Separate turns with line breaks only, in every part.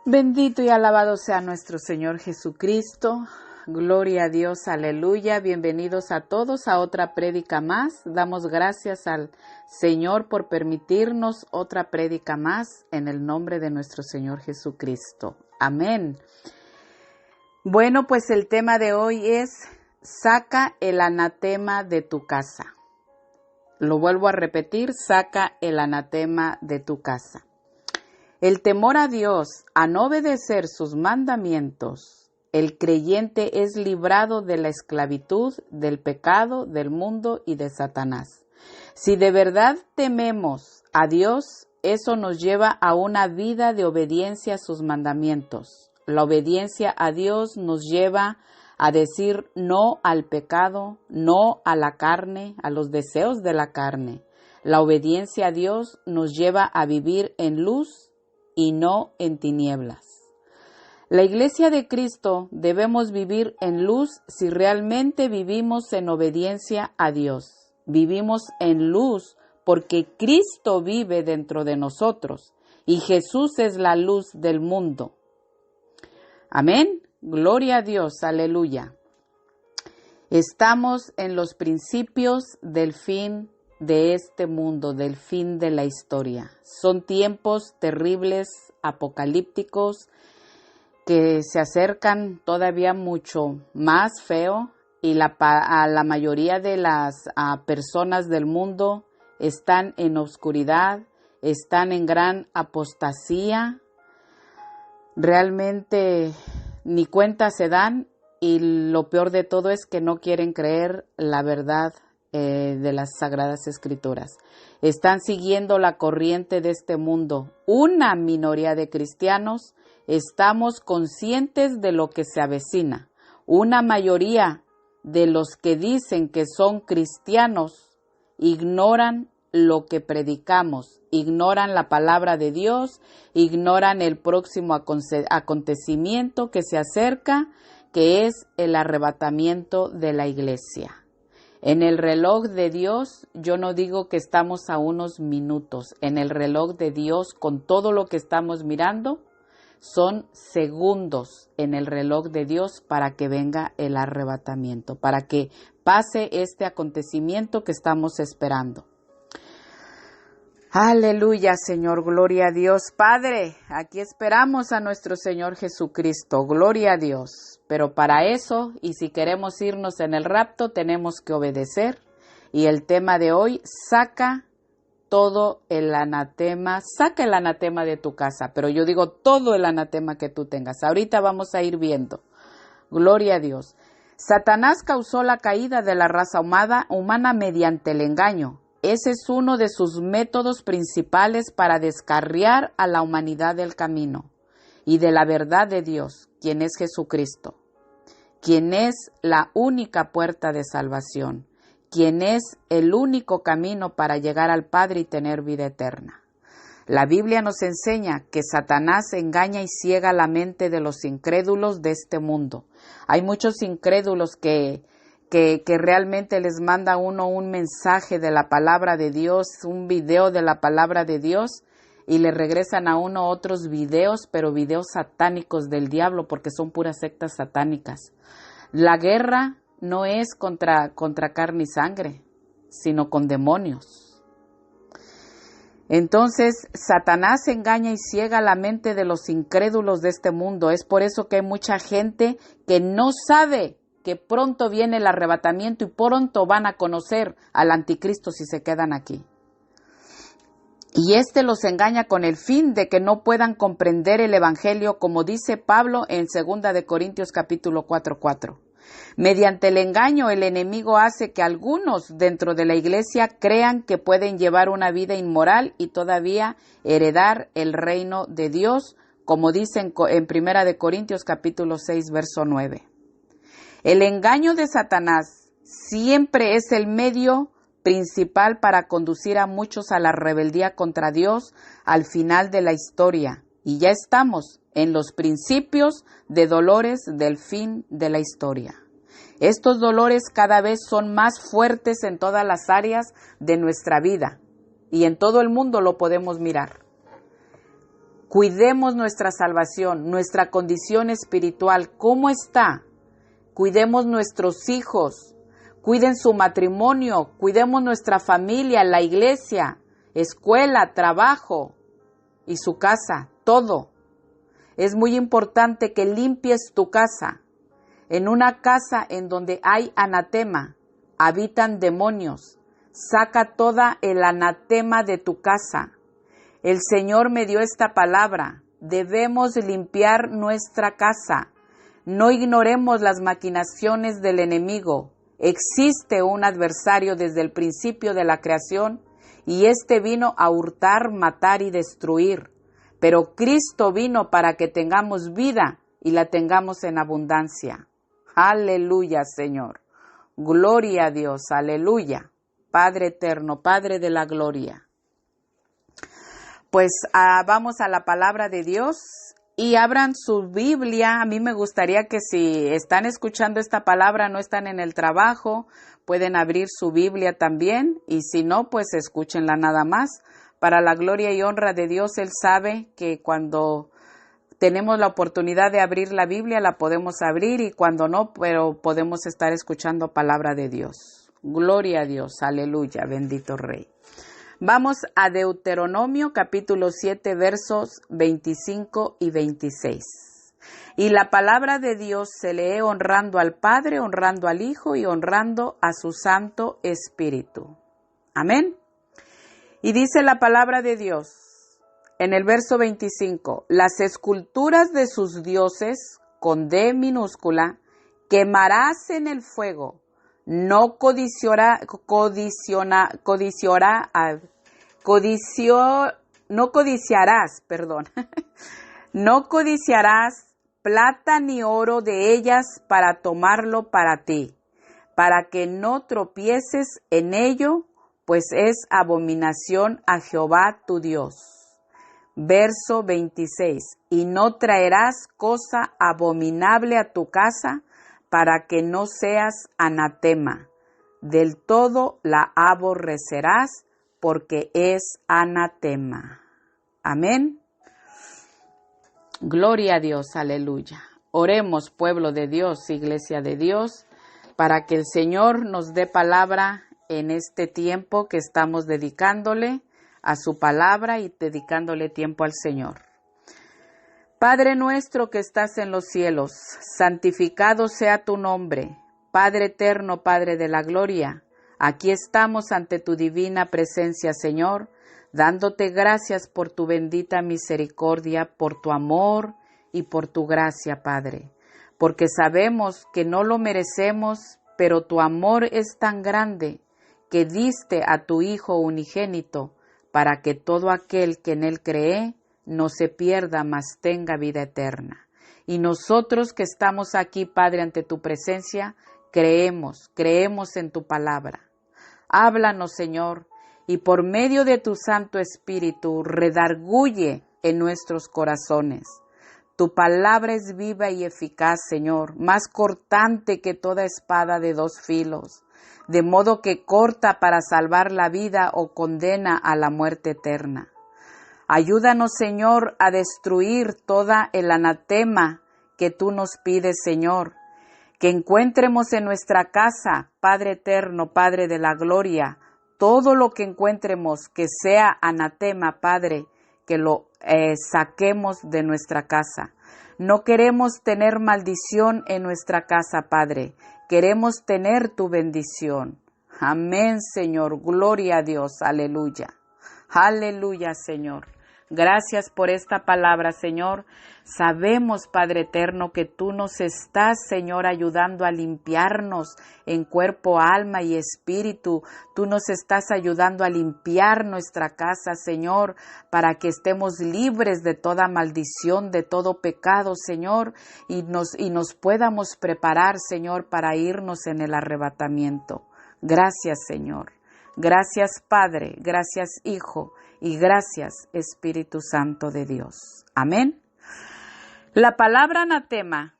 Bendito y alabado sea nuestro Señor Jesucristo. Gloria a Dios, aleluya. Bienvenidos a todos a otra prédica más. Damos gracias al Señor por permitirnos otra prédica más en el nombre de nuestro Señor Jesucristo. Amén. Bueno, pues el tema de hoy es: saca el anatema de tu casa. Lo vuelvo a repetir: saca el anatema de tu casa. El temor a Dios, a no obedecer sus mandamientos, el creyente es librado de la esclavitud, del pecado, del mundo y de Satanás. Si de verdad tememos a Dios, eso nos lleva a una vida de obediencia a sus mandamientos. La obediencia a Dios nos lleva a decir no al pecado, no a la carne, a los deseos de la carne. La obediencia a Dios nos lleva a vivir en luz y no en tinieblas. La Iglesia de Cristo debemos vivir en luz si realmente vivimos en obediencia a Dios. Vivimos en luz porque Cristo vive dentro de nosotros y Jesús es la luz del mundo. Amén. Gloria a Dios. Aleluya. Estamos en los principios del fin de este mundo, del fin de la historia. Son tiempos terribles, apocalípticos, que se acercan todavía mucho más feo, y la mayoría de las personas del mundo están en oscuridad, están en gran apostasía. Realmente ni cuenta se dan, y lo peor de todo es que no quieren creer la verdad de las Sagradas Escrituras. Están siguiendo la corriente de este mundo. Una minoría de cristianos estamos conscientes de lo que se avecina. Una mayoría de los que dicen que son cristianos ignoran lo que predicamos, ignoran la palabra de Dios, ignoran el próximo acontecimiento que se acerca, que es el arrebatamiento de la iglesia. En el reloj de Dios, yo no digo que estamos a unos minutos. En el reloj de Dios, con todo lo que estamos mirando, son segundos en el reloj de Dios para que venga el arrebatamiento, para que pase este acontecimiento que estamos esperando. Aleluya, Señor, gloria a Dios. Padre, aquí esperamos a nuestro Señor Jesucristo, gloria a Dios. Pero para eso, y si queremos irnos en el rapto, tenemos que obedecer. Y el tema de hoy: saca todo el anatema, saca el anatema de tu casa. Pero yo digo todo el anatema que tú tengas. Ahorita vamos a ir viendo. Gloria a Dios. Satanás causó la caída de la raza humana mediante el engaño. Ese es uno de sus métodos principales para descarriar a la humanidad del camino y de la verdad de Dios, quien es Jesucristo, quien es la única puerta de salvación, quien es el único camino para llegar al Padre y tener vida eterna. La Biblia nos enseña que Satanás engaña y ciega la mente de los incrédulos de este mundo. Hay muchos incrédulos que realmente les manda uno un mensaje de la palabra de Dios, un video de la palabra de Dios, y le regresan a uno otros videos, pero videos satánicos del diablo, porque son puras sectas satánicas. La guerra no es contra carne y sangre, sino con demonios. Entonces, Satanás engaña y ciega la mente de los incrédulos de este mundo. Es por eso que hay mucha gente que no sabe que pronto viene el arrebatamiento y pronto van a conocer al anticristo si se quedan aquí. Y los engaña con el fin de que no puedan comprender el evangelio, como dice Pablo en 2 de Corintios capítulo 4:4. Mediante el engaño, el enemigo hace que algunos dentro de la iglesia crean que pueden llevar una vida inmoral y todavía heredar el reino de Dios, como dice en 1 de Corintios capítulo 6, verso 9. El engaño de Satanás siempre es el medio principal para conducir a muchos a la rebeldía contra Dios al final de la historia. Y ya estamos en los principios de dolores del fin de la historia. Estos dolores cada vez son más fuertes en todas las áreas de nuestra vida y en todo el mundo lo podemos mirar. Cuidemos nuestra salvación, nuestra condición espiritual. ¿Cómo está? Cuidemos nuestros hijos, cuiden su matrimonio, cuidemos nuestra familia, la iglesia, escuela, trabajo y su casa, todo. Es muy importante que limpies tu casa. En una casa en donde hay anatema, habitan demonios. Saca toda el anatema de tu casa. El Señor me dio esta palabra. Debemos limpiar nuestra casa. No ignoremos las maquinaciones del enemigo. Existe un adversario desde el principio de la creación y éste vino a hurtar, matar y destruir. Pero Cristo vino para que tengamos vida y la tengamos en abundancia. Aleluya, Señor. Gloria a Dios. Aleluya. Padre eterno, Padre de la gloria. Pues vamos a la palabra de Dios y abran su Biblia. A mí me gustaría que si están escuchando esta palabra, no están en el trabajo, pueden abrir su Biblia también y si no, pues escúchenla nada más. Para la gloria y honra de Dios, Él sabe que cuando tenemos la oportunidad de abrir la Biblia, la podemos abrir y cuando no, pero podemos estar escuchando palabra de Dios. Gloria a Dios, aleluya, bendito Rey. Vamos a Deuteronomio capítulo 7 versos 25 y 26. Y la palabra de Dios se lee honrando al Padre, honrando al Hijo y honrando a su Santo Espíritu. Amén. Y dice la palabra de Dios en el verso 25, las esculturas de sus dioses, con D minúscula, quemarás en el fuego. No codiciarás, no codiciarás plata ni oro de ellas para tomarlo para ti, para que no tropieces en ello, pues es abominación a Jehová tu Dios. Verso 26, y no traerás cosa abominable a tu casa, para que no seas anatema. Del todo la aborrecerás, porque es anatema. Amén. Gloria a Dios, aleluya. Oremos, pueblo de Dios, iglesia de Dios, para que el Señor nos dé palabra en este tiempo que estamos dedicándole a su palabra y dedicándole tiempo al Señor. Padre nuestro que estás en los cielos, santificado sea tu nombre. Padre eterno, Padre de la gloria, aquí estamos ante tu divina presencia, Señor, dándote gracias por tu bendita misericordia, por tu amor y por tu gracia, Padre, porque sabemos que no lo merecemos, pero tu amor es tan grande que diste a tu Hijo unigénito para que todo aquel que en él cree no se pierda, mas tenga vida eterna. Y nosotros que estamos aquí, Padre, ante tu presencia, creemos en tu palabra. Háblanos, Señor, y por medio de tu Santo Espíritu, redarguye en nuestros corazones. Tu palabra es viva y eficaz, Señor, más cortante que toda espada de dos filos, de modo que corta para salvar la vida o condena a la muerte eterna. Ayúdanos, Señor, a destruir toda el anatema que tú nos pides, Señor. Que encuentremos en nuestra casa, Padre eterno, Padre de la gloria, todo lo que encuentremos que sea anatema, Padre, que lo saquemos de nuestra casa. No queremos tener maldición en nuestra casa, Padre. Queremos tener tu bendición. Amén, Señor. Gloria a Dios. Aleluya. Aleluya, Señor. Gracias por esta palabra, Señor. Sabemos, Padre eterno, que tú nos estás, Señor, ayudando a limpiarnos en cuerpo, alma y espíritu. Tú nos estás ayudando a limpiar nuestra casa, Señor, para que estemos libres de toda maldición, de todo pecado, Señor, y nos podamos preparar, Señor, para irnos en el arrebatamiento. Gracias, Señor. Gracias, Padre. Gracias, Hijo. Y gracias, Espíritu Santo de Dios. Amén. La palabra anatema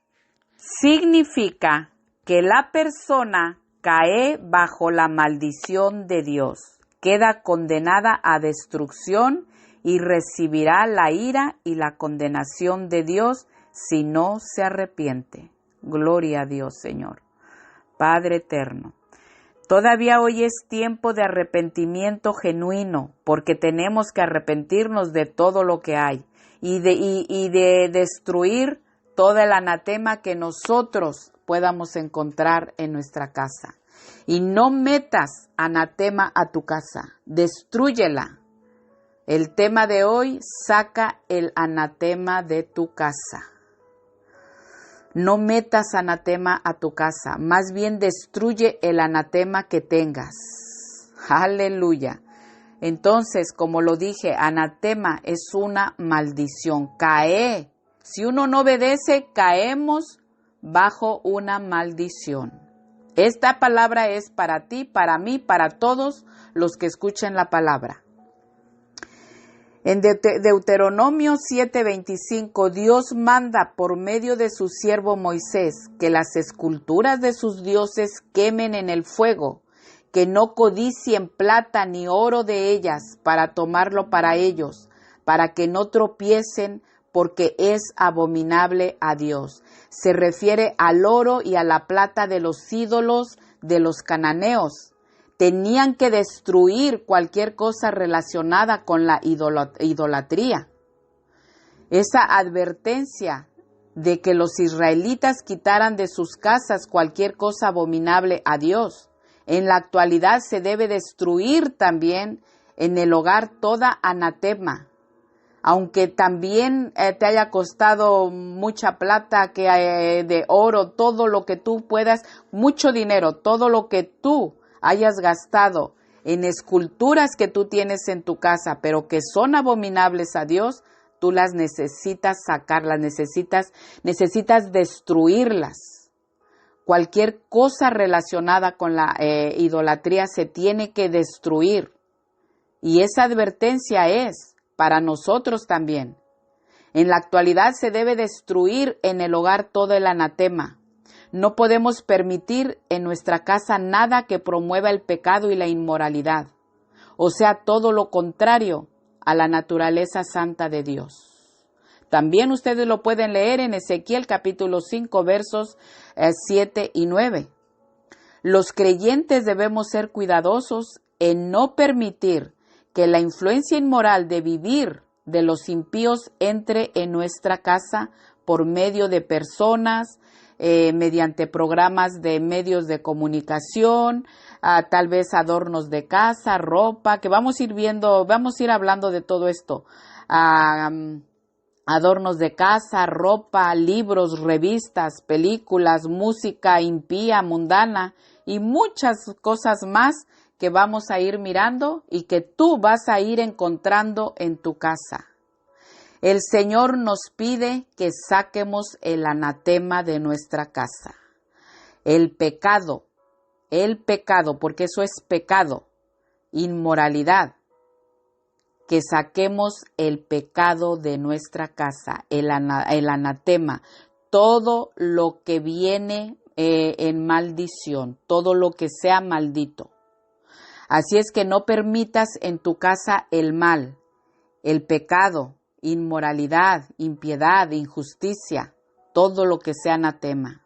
significa que la persona cae bajo la maldición de Dios, queda condenada a destrucción y recibirá la ira y la condenación de Dios si no se arrepiente. Gloria a Dios, Señor. Padre eterno, todavía hoy es tiempo de arrepentimiento genuino, porque tenemos que arrepentirnos de todo lo que hay y de destruir todo el anatema que nosotros podamos encontrar en nuestra casa. Y no metas anatema a tu casa, destrúyela. El tema de hoy, saca el anatema de tu casa. No metas anatema a tu casa, más bien destruye el anatema que tengas. Aleluya. Entonces, como lo dije, anatema es una maldición. Cae. Si uno no obedece, caemos bajo una maldición. Esta palabra es para ti, para mí, para todos los que escuchen la palabra. En Deuteronomio 7:25, Dios manda por medio de su siervo Moisés que las esculturas de sus dioses quemen en el fuego, que no codicien plata ni oro de ellas para tomarlo para ellos, para que no tropiecen, porque es abominable a Dios. Se refiere al oro y a la plata de los ídolos de los cananeos. Tenían que destruir cualquier cosa relacionada con la idolatría. Esa advertencia de que los israelitas quitaran de sus casas cualquier cosa abominable a Dios. En la actualidad se debe destruir también en el hogar toda anatema. Aunque también te haya costado mucha plata, de oro, todo lo que tú puedas, mucho dinero, todo lo que tú hayas gastado en esculturas que tú tienes en tu casa, pero que son abominables a Dios, tú las necesitas sacarlas, necesitas destruirlas. Cualquier cosa relacionada con la idolatría se tiene que destruir. Y esa advertencia es para nosotros también. En la actualidad se debe destruir en el hogar todo el anatema. No podemos permitir en nuestra casa nada que promueva el pecado y la inmoralidad, o sea, todo lo contrario a la naturaleza santa de Dios. También ustedes lo pueden leer en Ezequiel capítulo 5 versos 7 y 9. Los creyentes debemos ser cuidadosos en no permitir que la influencia inmoral de vivir de los impíos entre en nuestra casa por medio de personas, mediante programas de medios de comunicación, tal vez adornos de casa, ropa, que vamos a ir hablando de todo esto. Adornos de casa, ropa, libros, revistas, películas, música impía, mundana y muchas cosas más que vamos a ir mirando y que tú vas a ir encontrando en tu casa. El Señor nos pide que saquemos el anatema de nuestra casa. El pecado, porque eso es pecado, inmoralidad. Que saquemos el pecado de nuestra casa, el anatema, todo lo que viene en maldición, todo lo que sea maldito. Así es que no permitas en tu casa el mal, el pecado, inmoralidad, impiedad, injusticia, todo lo que sea anatema.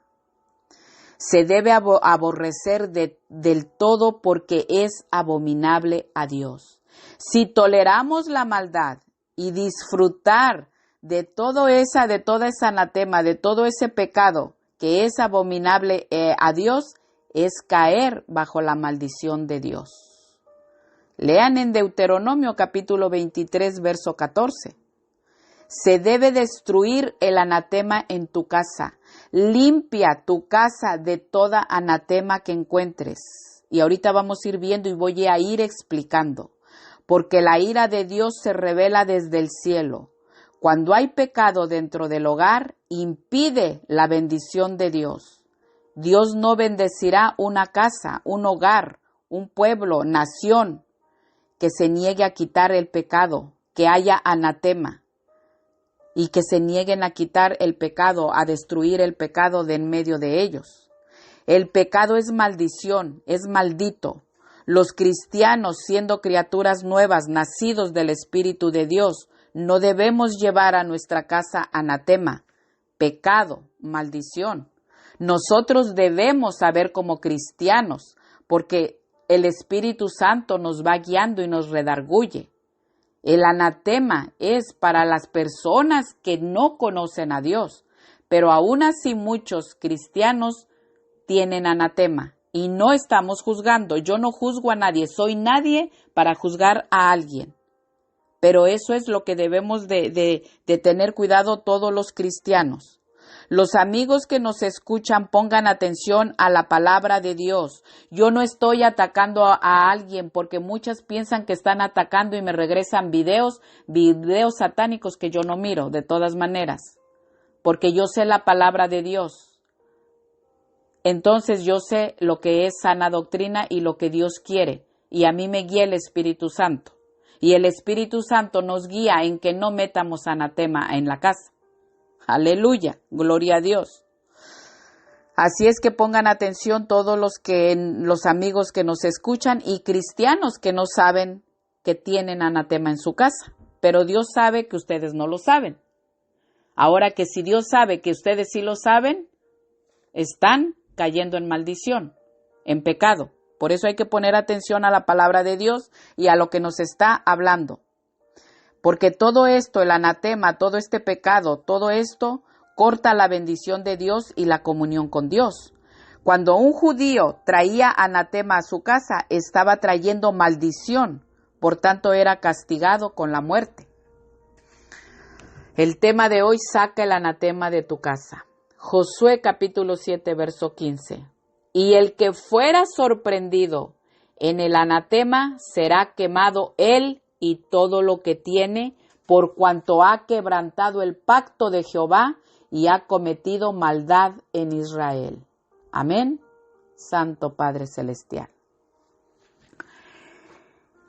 Se debe aborrecer del todo porque es abominable a Dios. Si toleramos la maldad y disfrutar de toda esa anatema, de todo ese pecado que es abominable a Dios, es caer bajo la maldición de Dios. Lean en Deuteronomio capítulo 23, verso 14. Se debe destruir el anatema en tu casa. Limpia tu casa de toda anatema que encuentres. Y ahorita vamos a ir viendo y voy a ir explicando. Porque la ira de Dios se revela desde el cielo. Cuando hay pecado dentro del hogar, impide la bendición de Dios. Dios no bendecirá una casa, un hogar, un pueblo, nación, que se niegue a quitar el pecado, que haya anatema, y que se nieguen a quitar el pecado, a destruir el pecado de en medio de ellos. El pecado es maldición, es maldito. Los cristianos, siendo criaturas nuevas, nacidos del Espíritu de Dios, no debemos llevar a nuestra casa anatema, pecado, maldición. Nosotros debemos saber como cristianos, porque el Espíritu Santo nos va guiando y nos redarguye. El anatema es para las personas que no conocen a Dios, pero aún así muchos cristianos tienen anatema y no estamos juzgando. Yo no juzgo a nadie, soy nadie para juzgar a alguien. Pero eso es lo que debemos de tener cuidado todos los cristianos. Los amigos que nos escuchan pongan atención a la palabra de Dios. Yo no estoy atacando a alguien porque muchas piensan que están atacando y me regresan videos satánicos que yo no miro de todas maneras. Porque yo sé la palabra de Dios. Entonces yo sé lo que es sana doctrina y lo que Dios quiere. Y a mí me guía el Espíritu Santo. Y el Espíritu Santo nos guía en que no metamos anatema en la casa. Aleluya, gloria a Dios. Así es que pongan atención todos los amigos que nos escuchan y cristianos que no saben que tienen anatema en su casa. Pero Dios sabe que ustedes no lo saben. Ahora que si Dios sabe que ustedes sí lo saben, están cayendo en maldición, en pecado. Por eso hay que poner atención a la palabra de Dios y a lo que nos está hablando. Porque todo esto, el anatema, todo este pecado, todo esto corta la bendición de Dios y la comunión con Dios. Cuando un judío traía anatema a su casa, estaba trayendo maldición, por tanto era castigado con la muerte. El tema de hoy, saca el anatema de tu casa. Josué capítulo 7, verso 15. Y el que fuera sorprendido en el anatema será quemado él y todo lo que tiene, por cuanto ha quebrantado el pacto de Jehová y ha cometido maldad en Israel. Amén. Santo Padre Celestial.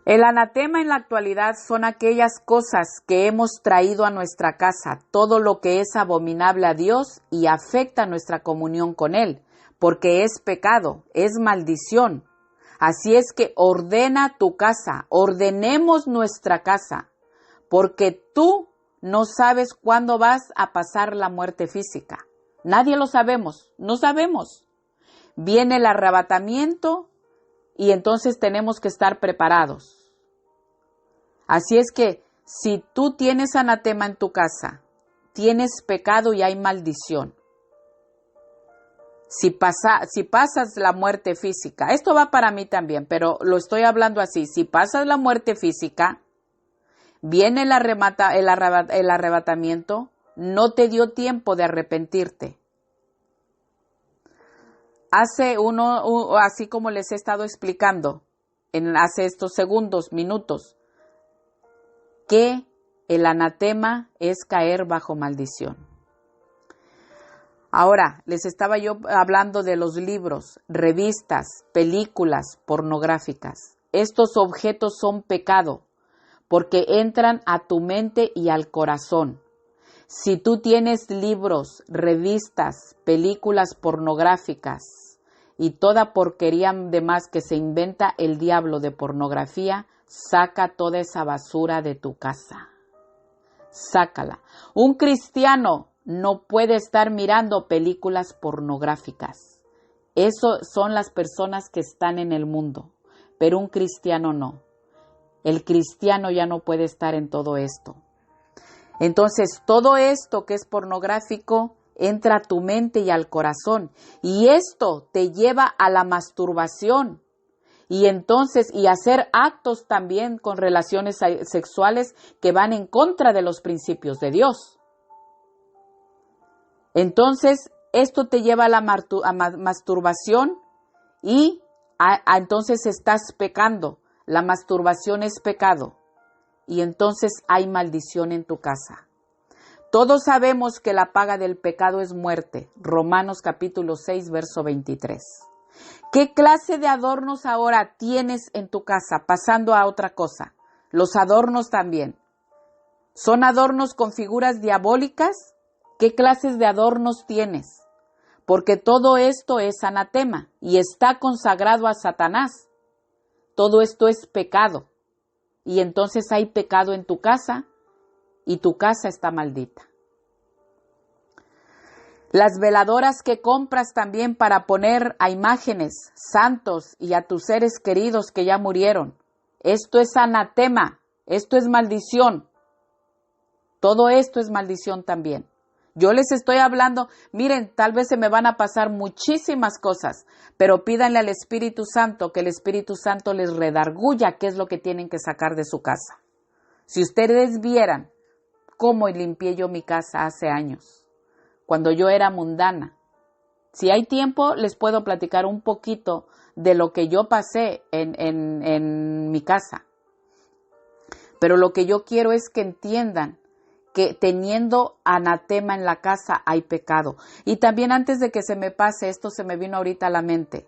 El anatema en la actualidad son aquellas cosas que hemos traído a nuestra casa, todo lo que es abominable a Dios y afecta nuestra comunión con Él, porque es pecado, es maldición. Así es que ordena tu casa, ordenemos nuestra casa, porque tú no sabes cuándo vas a pasar la muerte física. Nadie lo sabemos, no sabemos. Viene el arrebatamiento y entonces tenemos que estar preparados. Así es que si tú tienes anatema en tu casa, tienes pecado y hay maldición. Si pasas la muerte física, esto va para mí también, pero lo estoy hablando así, si pasas la muerte física, viene el arrebatamiento, no te dio tiempo de arrepentirte. Así como les he estado explicando, hace estos minutos, que el anatema es caer bajo maldición. Ahora, les estaba yo hablando de los libros, revistas, películas pornográficas. Estos objetos son pecado porque entran a tu mente y al corazón. Si tú tienes libros, revistas, películas pornográficas y toda porquería de más que se inventa el diablo de pornografía, saca toda esa basura de tu casa. Sácala. Un cristiano no puede estar mirando películas pornográficas. Eso son las personas que están en el mundo, pero un cristiano no. El cristiano ya no puede estar en todo esto. Entonces, todo esto que es pornográfico entra a tu mente y al corazón, y esto te lleva a la masturbación. Y entonces, y hacer actos también con relaciones sexuales que van en contra de los principios de Dios. Entonces, esto te lleva a la masturbación y entonces estás pecando. La masturbación es pecado y entonces hay maldición en tu casa. Todos sabemos que la paga del pecado es muerte. Romanos capítulo 6, verso 23. ¿Qué clase de adornos ahora tienes en tu casa? Pasando a otra cosa. Los adornos también. ¿Son adornos con figuras diabólicas? ¿Qué clases de adornos tienes? Porque todo esto es anatema y está consagrado a Satanás. Todo esto es pecado. Y entonces hay pecado en tu casa y tu casa está maldita. Las veladoras que compras también para poner a imágenes, santos y a tus seres queridos que ya murieron. Esto es anatema, esto es maldición. Todo esto es maldición también. Yo les estoy hablando, miren, tal vez se me van a pasar muchísimas cosas, pero pídanle al Espíritu Santo que el Espíritu Santo les redarguya qué es lo que tienen que sacar de su casa. Si ustedes vieran cómo limpié yo mi casa hace años, cuando yo era mundana. Si hay tiempo, les puedo platicar un poquito de lo que yo pasé en mi casa. Pero lo que yo quiero es que entiendan que teniendo anatema en la casa hay pecado. Y también antes de que se me pase, esto se me vino ahorita a la mente.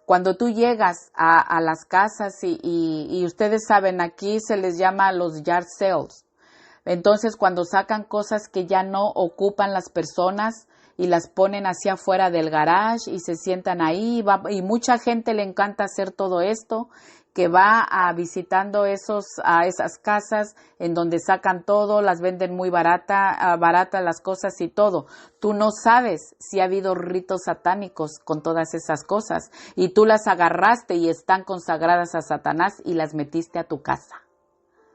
Cuando tú llegas a las casas y ustedes saben, aquí se les llama los yard sales. Entonces, cuando sacan cosas que ya no ocupan las personas y las ponen hacia afuera del garage y se sientan ahí, y mucha gente le encanta hacer todo esto, que va visitando a esas casas en donde sacan todo, las venden muy baratas las cosas y todo. Tú no sabes si ha habido ritos satánicos con todas esas cosas y tú las agarraste y están consagradas a Satanás y las metiste a tu casa.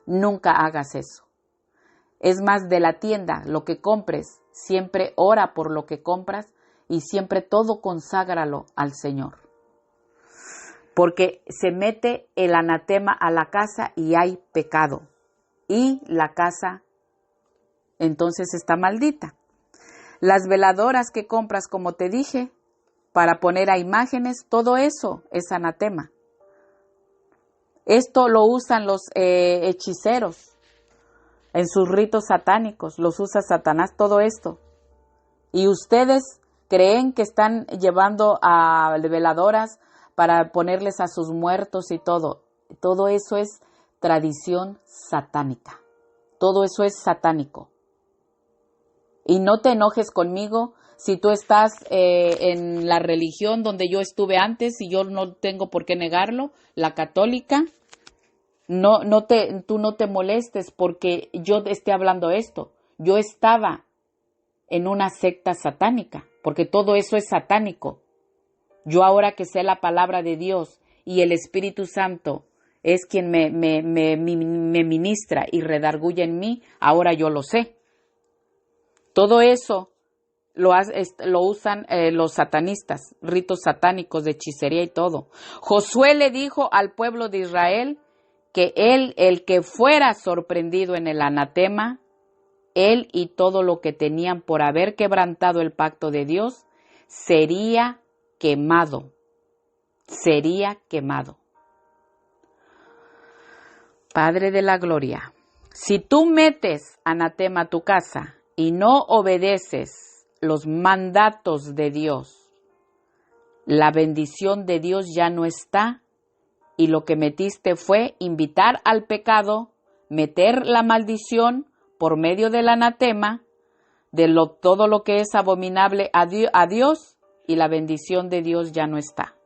Nunca hagas eso. Es más, de la tienda, lo que compres, siempre ora por lo que compras y siempre todo conságralo al Señor. Porque se mete el anatema a la casa y hay pecado. Y la casa entonces está maldita. Las veladoras que compras, como te dije, para poner a imágenes, todo eso es anatema. Esto lo usan los hechiceros. En sus ritos satánicos, los usa Satanás, todo esto. Y ustedes creen que están llevando a veladoras para ponerles a sus muertos y todo. Todo eso es tradición satánica. Todo eso es satánico. Y no te enojes conmigo si tú estás en la religión donde yo estuve antes y yo no tengo por qué negarlo, la católica. Tú no te molestes porque yo esté hablando esto. Yo estaba en una secta satánica, porque todo eso es satánico. Yo ahora que sé la palabra de Dios y el Espíritu Santo es quien me ministra y redarguye en mí, ahora yo lo sé. Todo eso lo usan los satanistas, ritos satánicos de hechicería y todo. Josué le dijo al pueblo de Israel que él, el que fuera sorprendido en el anatema, él y todo lo que tenían por haber quebrantado el pacto de Dios, sería quemado. Sería quemado. Padre de la gloria, si tú metes anatema a tu casa y no obedeces los mandatos de Dios, la bendición de Dios ya no está. Y lo que metiste fue invitar al pecado, meter la maldición por medio del anatema, todo lo que es abominable a Dios, y la bendición de Dios ya no está.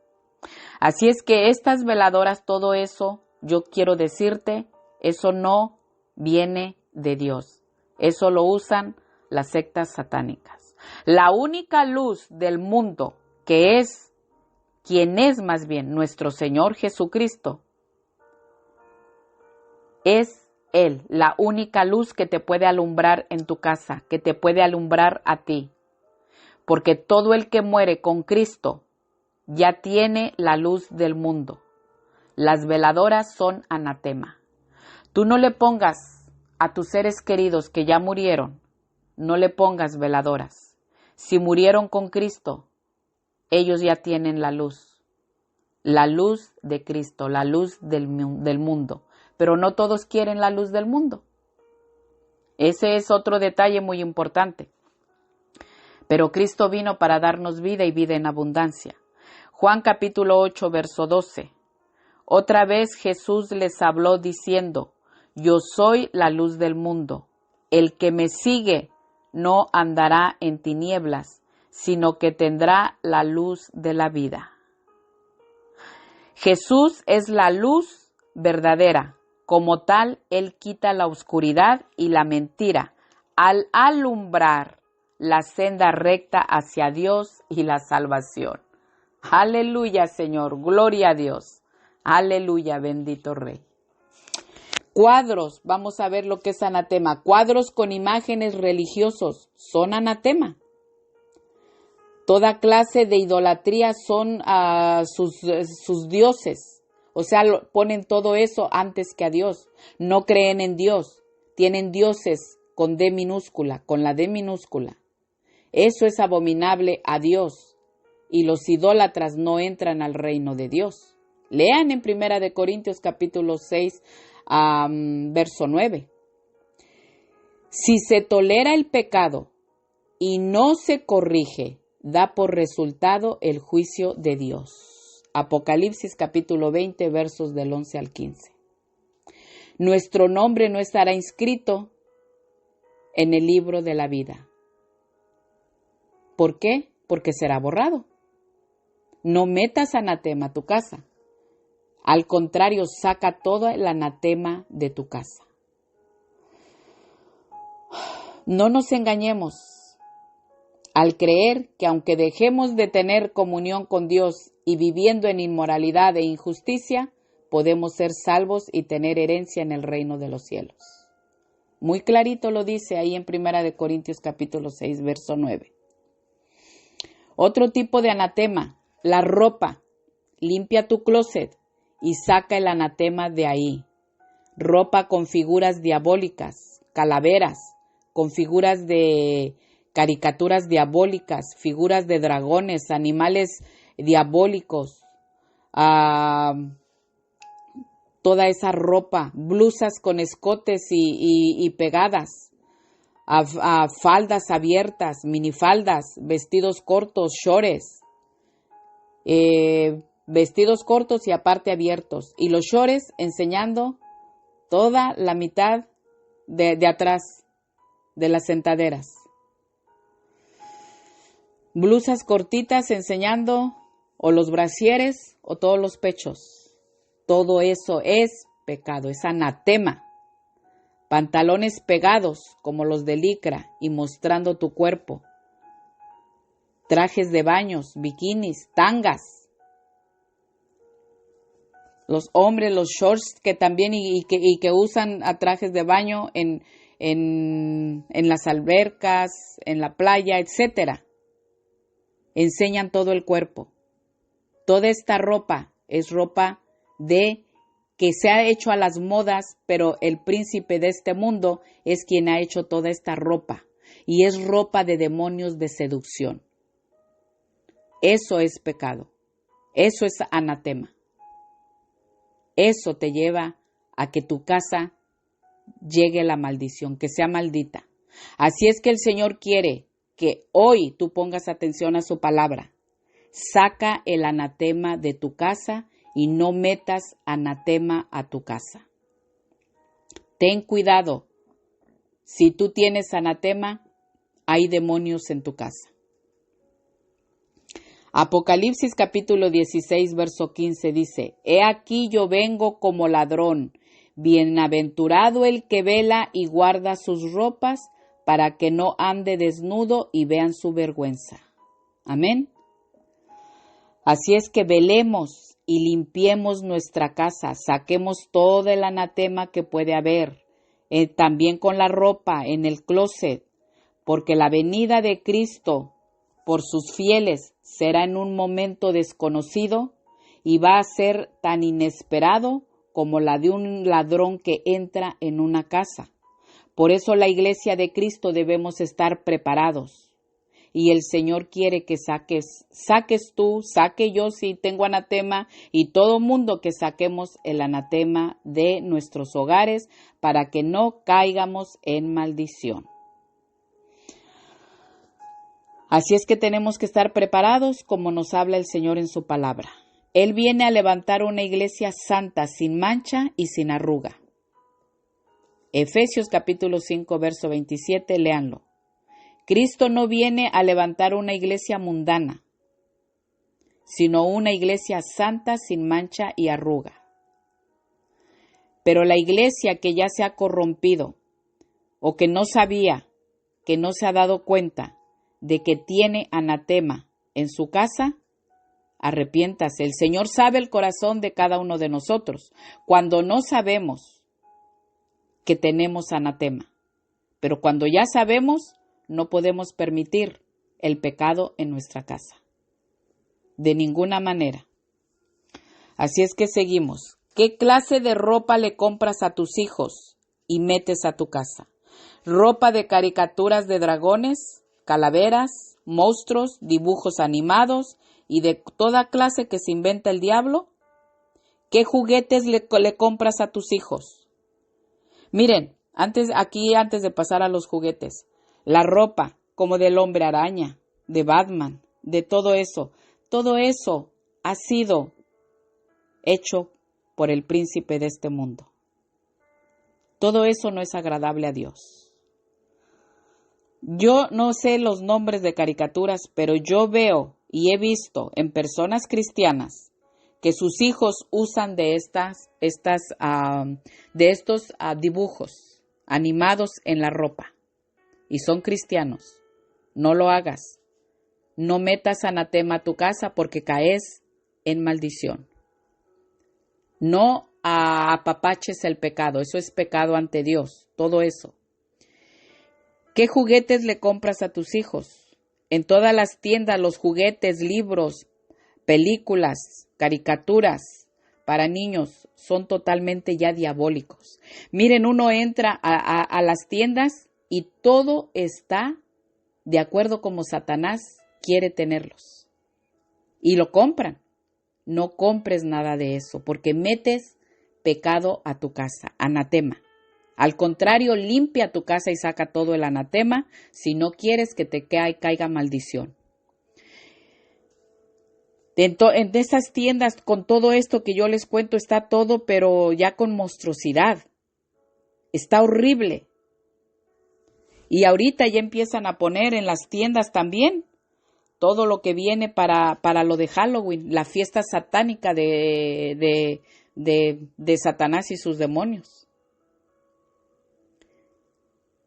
Así es que estas veladoras, todo eso, yo quiero decirte, eso no viene de Dios. Eso lo usan las sectas satánicas. La única luz del mundo que es quien es más bien nuestro Señor Jesucristo, es Él, la única luz que te puede alumbrar en tu casa, que te puede alumbrar a ti. Porque todo el que muere con Cristo ya tiene la luz del mundo. Las veladoras son anatema. Tú no le pongas a tus seres queridos que ya murieron, no le pongas veladoras. Si murieron con Cristo, ellos ya tienen la luz de Cristo, la luz del mundo. Pero no todos quieren la luz del mundo. Ese es otro detalle muy importante. Pero Cristo vino para darnos vida y vida en abundancia. Juan capítulo 8, verso 12. Otra vez Jesús les habló diciendo, yo soy la luz del mundo. El que me sigue no andará en tinieblas, sino que tendrá la luz de la vida. Jesús es la luz verdadera. Como tal, Él quita la oscuridad y la mentira al alumbrar la senda recta hacia Dios y la salvación. Aleluya, Señor. Gloria a Dios. Aleluya, bendito Rey. Cuadros, vamos a ver lo que es anatema. Cuadros con imágenes religiosos son anatema. Toda clase de idolatría son sus dioses. O sea, ponen todo eso antes que a Dios. No creen en Dios. Tienen dioses con D minúscula, con la D minúscula. Eso es abominable a Dios. Y los idólatras no entran al reino de Dios. Lean en 1 Corintios capítulo 6, verso 9. Si se tolera el pecado y no se corrige, da por resultado el juicio de Dios. Apocalipsis capítulo 20, versos del 11 al 15. Nuestro nombre no estará inscrito en el libro de la vida. ¿Por qué? Porque será borrado. No metas anatema a tu casa. Al contrario, saca todo el anatema de tu casa. No nos engañemos al creer que aunque dejemos de tener comunión con Dios y viviendo en inmoralidad e injusticia, podemos ser salvos y tener herencia en el reino de los cielos. Muy clarito lo dice ahí en 1 Corintios capítulo 6, verso 9. Otro tipo de anatema, la ropa. Limpia tu closet y saca el anatema de ahí. Ropa con figuras diabólicas, calaveras, con figuras de caricaturas diabólicas, figuras de dragones, animales diabólicos, toda esa ropa, blusas con escotes y pegadas, faldas abiertas, minifaldas, vestidos cortos, shorts, vestidos cortos y aparte abiertos, y los shorts enseñando toda la mitad de atrás de las sentaderas. Blusas cortitas enseñando o los brasieres o todos los pechos. Todo eso es pecado, es anatema. Pantalones pegados como los de licra y mostrando tu cuerpo. Trajes de baños, bikinis, tangas. Los hombres, los shorts que también y que usan a trajes de baño en las albercas, en la playa, etcétera. Enseñan todo el cuerpo. Toda esta ropa es ropa que se ha hecho a las modas, pero el príncipe de este mundo es quien ha hecho toda esta ropa. Y es ropa de demonios de seducción. Eso es pecado. Eso es anatema. Eso te lleva a que tu casa llegue la maldición, que sea maldita. Así es que el Señor quiere que hoy tú pongas atención a su palabra. Saca el anatema de tu casa y no metas anatema a tu casa. Ten cuidado. Si tú tienes anatema, hay demonios en tu casa. Apocalipsis capítulo 16, verso 15 dice: He aquí yo vengo como ladrón. Bienaventurado el que vela y guarda sus ropas, para que no ande desnudo y vean su vergüenza. Amén. Así es que velemos y limpiemos nuestra casa, saquemos todo el anatema que puede haber, también con la ropa en el closet, porque la venida de Cristo por sus fieles será en un momento desconocido y va a ser tan inesperado como la de un ladrón que entra en una casa. Por eso la iglesia de Cristo debemos estar preparados. Y el Señor quiere que saques tú, saque yo si tengo anatema, y todo mundo que saquemos el anatema de nuestros hogares para que no caigamos en maldición. Así es que tenemos que estar preparados como nos habla el Señor en su palabra. Él viene a levantar una iglesia santa, sin mancha y sin arruga. Efesios capítulo 5, verso 27, léanlo. Cristo no viene a levantar una iglesia mundana, sino una iglesia santa, sin mancha y arruga. Pero la iglesia que ya se ha corrompido, o que no sabía, que no se ha dado cuenta de que tiene anatema en su casa, arrepiéntase. El Señor sabe el corazón de cada uno de nosotros cuando no sabemos que tenemos anatema. Pero cuando ya sabemos, no podemos permitir el pecado en nuestra casa. De ninguna manera. Así es que seguimos. ¿Qué clase de ropa le compras a tus hijos y metes a tu casa? ¿Ropa de caricaturas de dragones, calaveras, monstruos, dibujos animados y de toda clase que se inventa el diablo? ¿Qué juguetes le compras a tus hijos? Miren, antes de pasar a los juguetes, la ropa como del hombre araña, de Batman, de todo eso ha sido hecho por el príncipe de este mundo. Todo eso no es agradable a Dios. Yo no sé los nombres de caricaturas, pero yo veo y he visto en personas cristianas que sus hijos usan de estos dibujos animados en la ropa y son cristianos. No lo hagas. No metas anatema a tu casa porque caes en maldición. No apapaches el pecado. Eso es pecado ante Dios. Todo eso. ¿Qué juguetes le compras a tus hijos? En todas las tiendas, los juguetes, libros, películas, caricaturas para niños son totalmente ya diabólicos. Miren, uno entra a las tiendas y todo está de acuerdo como Satanás quiere tenerlos. Y lo compran. No compres nada de eso porque metes pecado a tu casa, anatema. Al contrario, limpia tu casa y saca todo el anatema si no quieres que te caiga maldición. En esas tiendas, con todo esto que yo les cuento, está todo, pero ya con monstruosidad. Está horrible. Y ahorita ya empiezan a poner en las tiendas también todo lo que viene para lo de Halloween, la fiesta satánica de Satanás y sus demonios.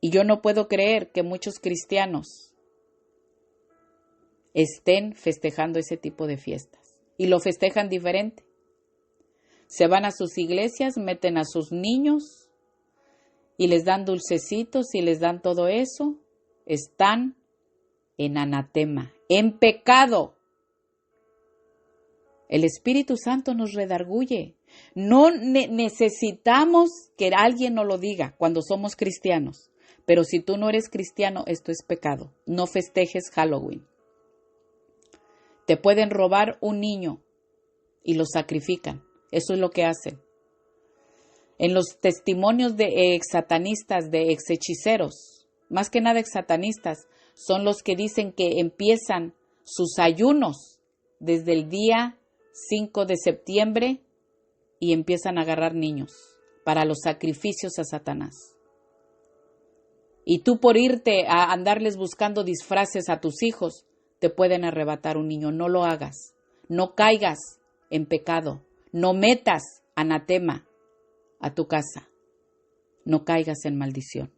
Y yo no puedo creer que muchos cristianos estén festejando ese tipo de fiestas. Y lo festejan diferente. Se van a sus iglesias, meten a sus niños y les dan dulcecitos y les dan todo eso. Están en anatema, en pecado. El Espíritu Santo nos redarguye. No necesitamos que alguien nos lo diga cuando somos cristianos. Pero si tú no eres cristiano, esto es pecado. No festejes Halloween. Te pueden robar un niño y lo sacrifican. Eso es lo que hacen. En los testimonios de exsatanistas, de exhechiceros, más que nada exsatanistas, son los que dicen que empiezan sus ayunos desde el día 5 de septiembre y empiezan a agarrar niños para los sacrificios a Satanás. Y tú por irte a andarles buscando disfraces a tus hijos, te pueden arrebatar un niño. No lo hagas. No caigas en pecado. No metas anatema a tu casa. No caigas en maldición.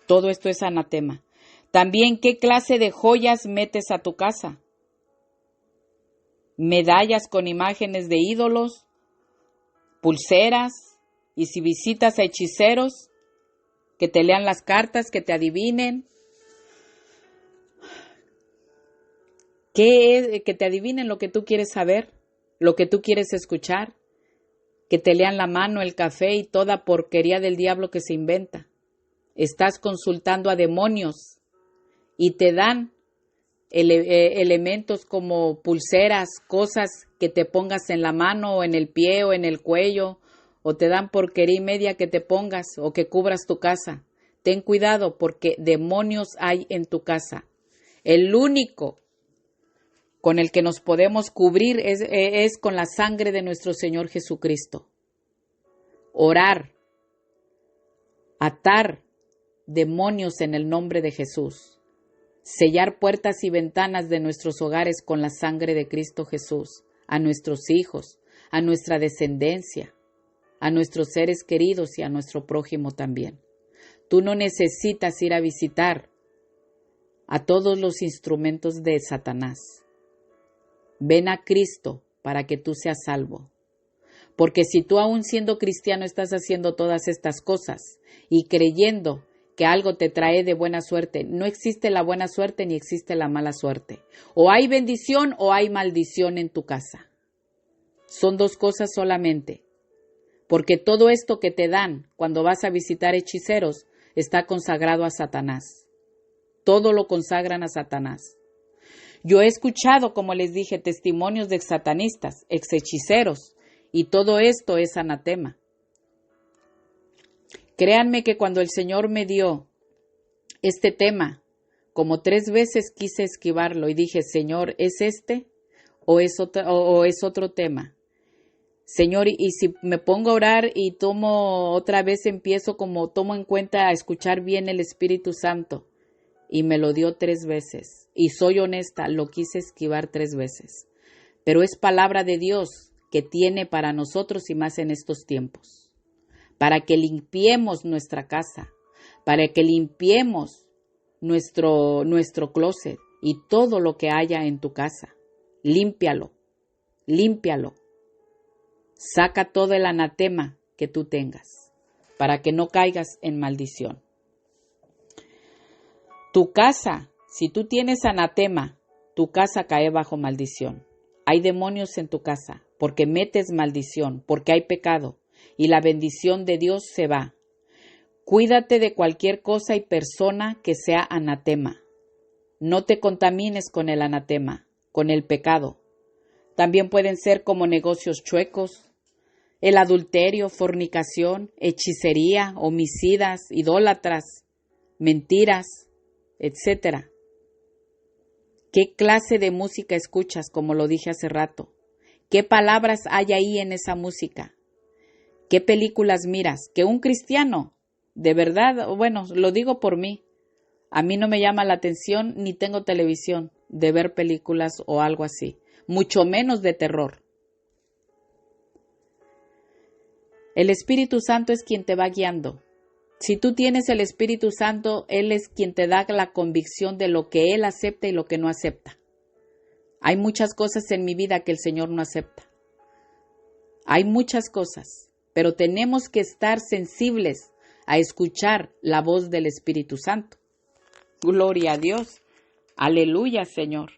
Todo esto es anatema. También, ¿qué clase de joyas metes a tu casa? Medallas con imágenes de ídolos, pulseras, y si visitas a hechiceros, que te lean las cartas, que te adivinen. ¿Qué es? Que te adivinen lo que tú quieres saber, lo que tú quieres escuchar, que te lean la mano, el café y toda porquería del diablo que se inventa. Estás consultando a demonios y te dan elementos como pulseras, cosas que te pongas en la mano o en el pie o en el cuello, o te dan porquería y media que te pongas o que cubras tu casa. Ten cuidado porque demonios hay en tu casa. El único con el que nos podemos cubrir es con la sangre de nuestro Señor Jesucristo. Orar, atar demonios en el nombre de Jesús. sellar puertas y ventanas de nuestros hogares con la sangre de Cristo Jesús, a nuestros hijos, a nuestra descendencia, a nuestros seres queridos y a nuestro prójimo también. Tú no necesitas ir a visitar a todos los instrumentos de Satanás. Ven a Cristo para que tú seas salvo. Porque si tú aún siendo cristiano estás haciendo todas estas cosas y creyendo que algo te trae de buena suerte, no existe la buena suerte ni existe la mala suerte. O hay bendición o hay maldición en tu casa. Son dos cosas solamente. Porque todo esto que te dan cuando vas a visitar hechiceros está consagrado a Satanás. Todo lo consagran a Satanás. Yo he escuchado, como les dije, testimonios de exsatanistas, exhechiceros, y todo esto es anatema. Créanme que cuando el Señor me dio este tema, como 3 veces quise esquivarlo y dije, Señor, ¿es este o es otro tema? Señor, y si me pongo a orar y tomo en cuenta a escuchar bien el Espíritu Santo, y me lo dio 3 veces. Y soy honesta, lo quise esquivar 3 veces. Pero es palabra de Dios que tiene para nosotros y más en estos tiempos. Para que limpiemos nuestra casa, para que limpiemos nuestro closet y todo lo que haya en tu casa. Límpialo, límpialo. Saca todo el anatema que tú tengas, para que no caigas en maldición. Tu casa, si tú tienes anatema, tu casa cae bajo maldición. Hay demonios en tu casa, porque metes maldición, porque hay pecado, y la bendición de Dios se va. Cuídate de cualquier cosa y persona que sea anatema. No te contamines con el anatema, con el pecado. También pueden ser como negocios chuecos, el adulterio, fornicación, hechicería, homicidas, idólatras, mentiras, etc. ¿Qué clase de música escuchas, como lo dije hace rato? ¿Qué palabras hay ahí en esa música? ¿Qué películas miras? Que un cristiano, de verdad, bueno, lo digo por mí, a mí no me llama la atención ni tengo televisión de ver películas o algo así, mucho menos de terror. El Espíritu Santo es quien te va guiando. Si tú tienes el Espíritu Santo, Él es quien te da la convicción de lo que Él acepta y lo que no acepta. Hay muchas cosas en mi vida que el Señor no acepta. Hay muchas cosas, pero tenemos que estar sensibles a escuchar la voz del Espíritu Santo. Gloria a Dios. Aleluya, Señor.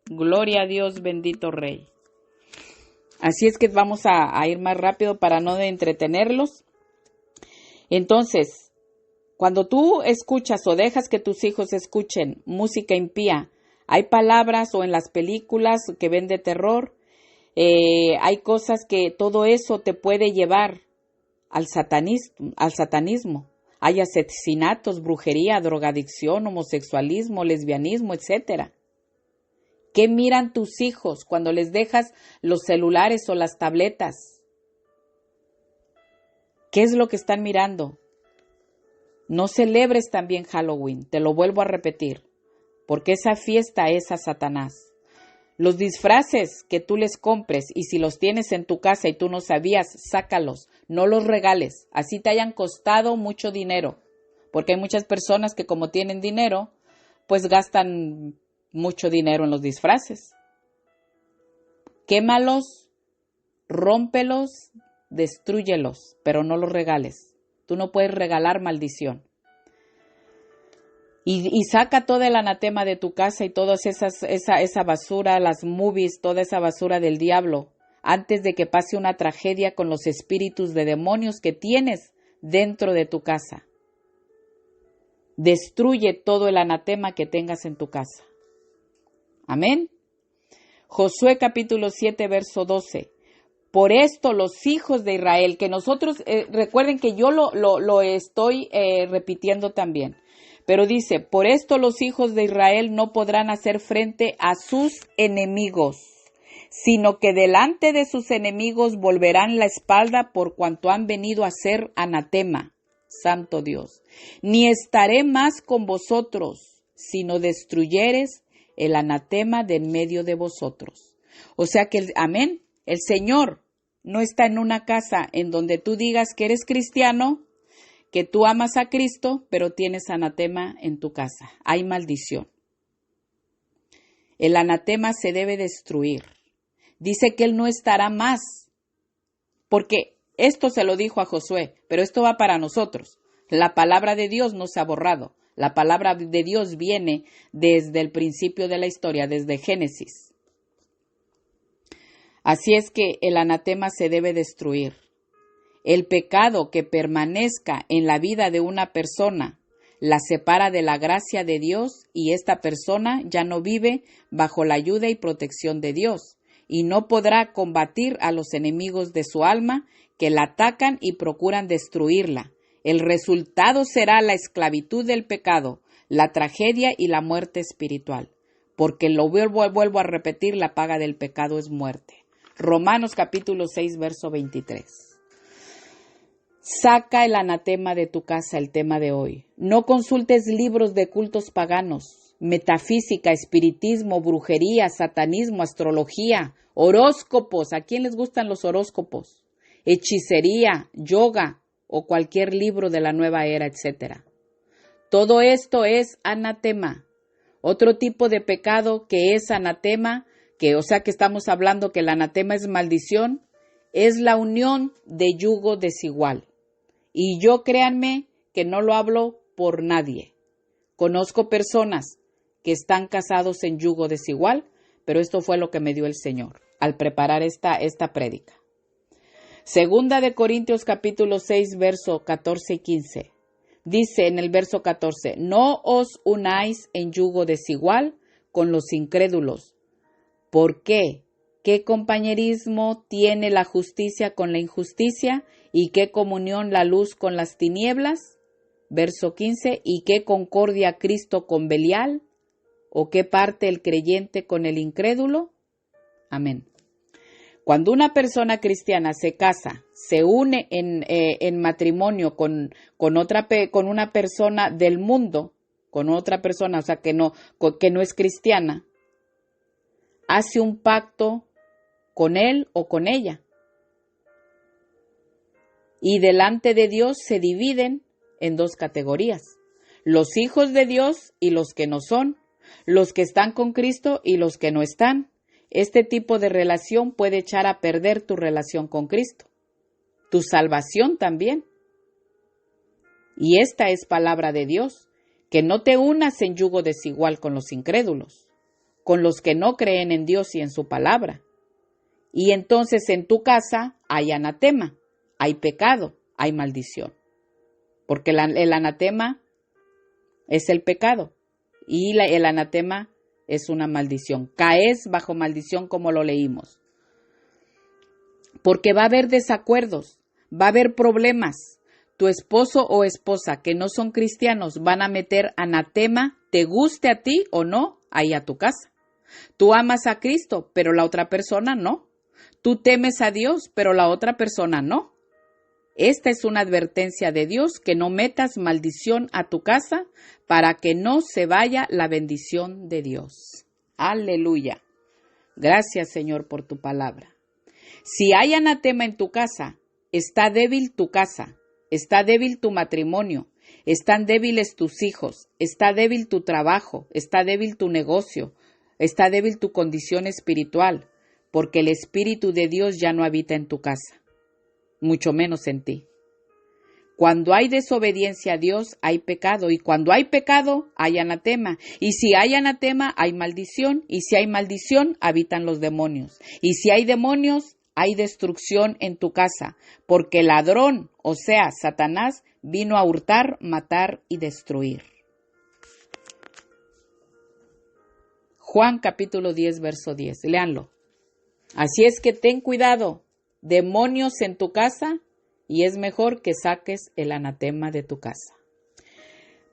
Gloria a Dios, bendito Rey. Así es que vamos a ir más rápido para no entretenerlos. Entonces, cuando tú escuchas o dejas que tus hijos escuchen música impía, hay palabras o en las películas que ven de terror, hay cosas que todo eso te puede llevar al satanismo. Hay asesinatos, brujería, drogadicción, homosexualismo, lesbianismo, etc. ¿Qué miran tus hijos cuando les dejas los celulares o las tabletas? ¿Qué es lo que están mirando? No celebres también Halloween, te lo vuelvo a repetir, porque esa fiesta es a Satanás. Los disfraces que tú les compres y si los tienes en tu casa y tú no sabías, sácalos, no los regales, así te hayan costado mucho dinero, porque hay muchas personas que como tienen dinero, pues gastan mucho dinero en los disfraces. Quémalos, rómpelos, destrúyelos, pero no los regales. Tú no puedes regalar maldición. Y saca todo el anatema de tu casa y toda esa basura, las movies, toda esa basura del diablo, antes de que pase una tragedia con los espíritus de demonios que tienes dentro de tu casa. Destruye todo el anatema que tengas en tu casa. Amén. Josué capítulo 7, verso 12. Por esto los hijos de Israel, que nosotros, recuerden que yo lo estoy repitiendo también, pero dice, por esto los hijos de Israel no podrán hacer frente a sus enemigos, sino que delante de sus enemigos volverán la espalda por cuanto han venido a ser anatema. Santo Dios, ni estaré más con vosotros, sino destruyeres el anatema de en medio de vosotros. O sea que, amén, el Señor no está en una casa en donde tú digas que eres cristiano, que tú amas a Cristo, pero tienes anatema en tu casa. Hay maldición. El anatema se debe destruir. Dice que Él no estará más, porque esto se lo dijo a Josué, pero esto va para nosotros. La palabra de Dios no se ha borrado. La palabra de Dios viene desde el principio de la historia, desde Génesis. Así es que el anatema se debe destruir. El pecado que permanezca en la vida de una persona la separa de la gracia de Dios y esta persona ya no vive bajo la ayuda y protección de Dios y no podrá combatir a los enemigos de su alma que la atacan y procuran destruirla. El resultado será la esclavitud del pecado, la tragedia y la muerte espiritual, porque lo vuelvo a repetir, la paga del pecado es muerte. Romanos capítulo 6, verso 23. Saca el anatema de tu casa, el tema de hoy. No consultes libros de cultos paganos, metafísica, espiritismo, brujería, satanismo, astrología, horóscopos. ¿A quién les gustan los horóscopos? Hechicería, yoga o cualquier libro de la nueva era, etc. Todo esto es anatema. Otro tipo de pecado que es anatema, que estamos hablando que el anatema es maldición, es la unión de yugo desigual. Y yo créanme que no lo hablo por nadie. Conozco personas que están casados en yugo desigual, pero esto fue lo que me dio el Señor al preparar esta prédica. Segunda de Corintios capítulo 6, verso 14 y 15. Dice en el verso 14, no os unáis en yugo desigual con los incrédulos. ¿Por qué? ¿Qué compañerismo tiene la justicia con la injusticia? ¿Y qué comunión la luz con las tinieblas? Verso 15, ¿y qué concordia Cristo con Belial? ¿O qué parte el creyente con el incrédulo? Amén. Cuando una persona cristiana se casa, se une en matrimonio con una persona del mundo, con otra persona, que no es cristiana, hace un pacto con él o con ella. Y delante de Dios se dividen en dos categorías: los hijos de Dios y los que no son, los que están con Cristo y los que no están. Este tipo de relación puede echar a perder tu relación con Cristo, tu salvación también. Y esta es palabra de Dios, que no te unas en yugo desigual con los incrédulos, con los que no creen en Dios y en su palabra. Y entonces en tu casa hay anatema, hay pecado, hay maldición. Porque el anatema es el pecado y el anatema es una maldición. Caes bajo maldición como lo leímos. Porque va a haber desacuerdos, va a haber problemas. Tu esposo o esposa que no son cristianos van a meter anatema, te guste a ti o no, ahí a tu casa. Tú amas a Cristo, pero la otra persona no. Tú temes a Dios, pero la otra persona no. Esta es una advertencia de Dios, que no metas maldición a tu casa para que no se vaya la bendición de Dios. Aleluya. Gracias, Señor, por tu palabra. Si hay anatema en tu casa, está débil tu casa, está débil tu matrimonio, están débiles tus hijos, está débil tu trabajo, está débil tu negocio, está débil tu condición espiritual, porque el Espíritu de Dios ya no habita en tu casa, mucho menos en ti. Cuando hay desobediencia a Dios, hay pecado, y cuando hay pecado, hay anatema. Y si hay anatema, hay maldición, y si hay maldición, habitan los demonios. Y si hay demonios, hay destrucción en tu casa, porque el ladrón, o sea, Satanás, vino a hurtar, matar y destruir. Juan capítulo 10, verso 10. Léanlo. Así es que ten cuidado, demonios en tu casa, y es mejor que saques el anatema de tu casa.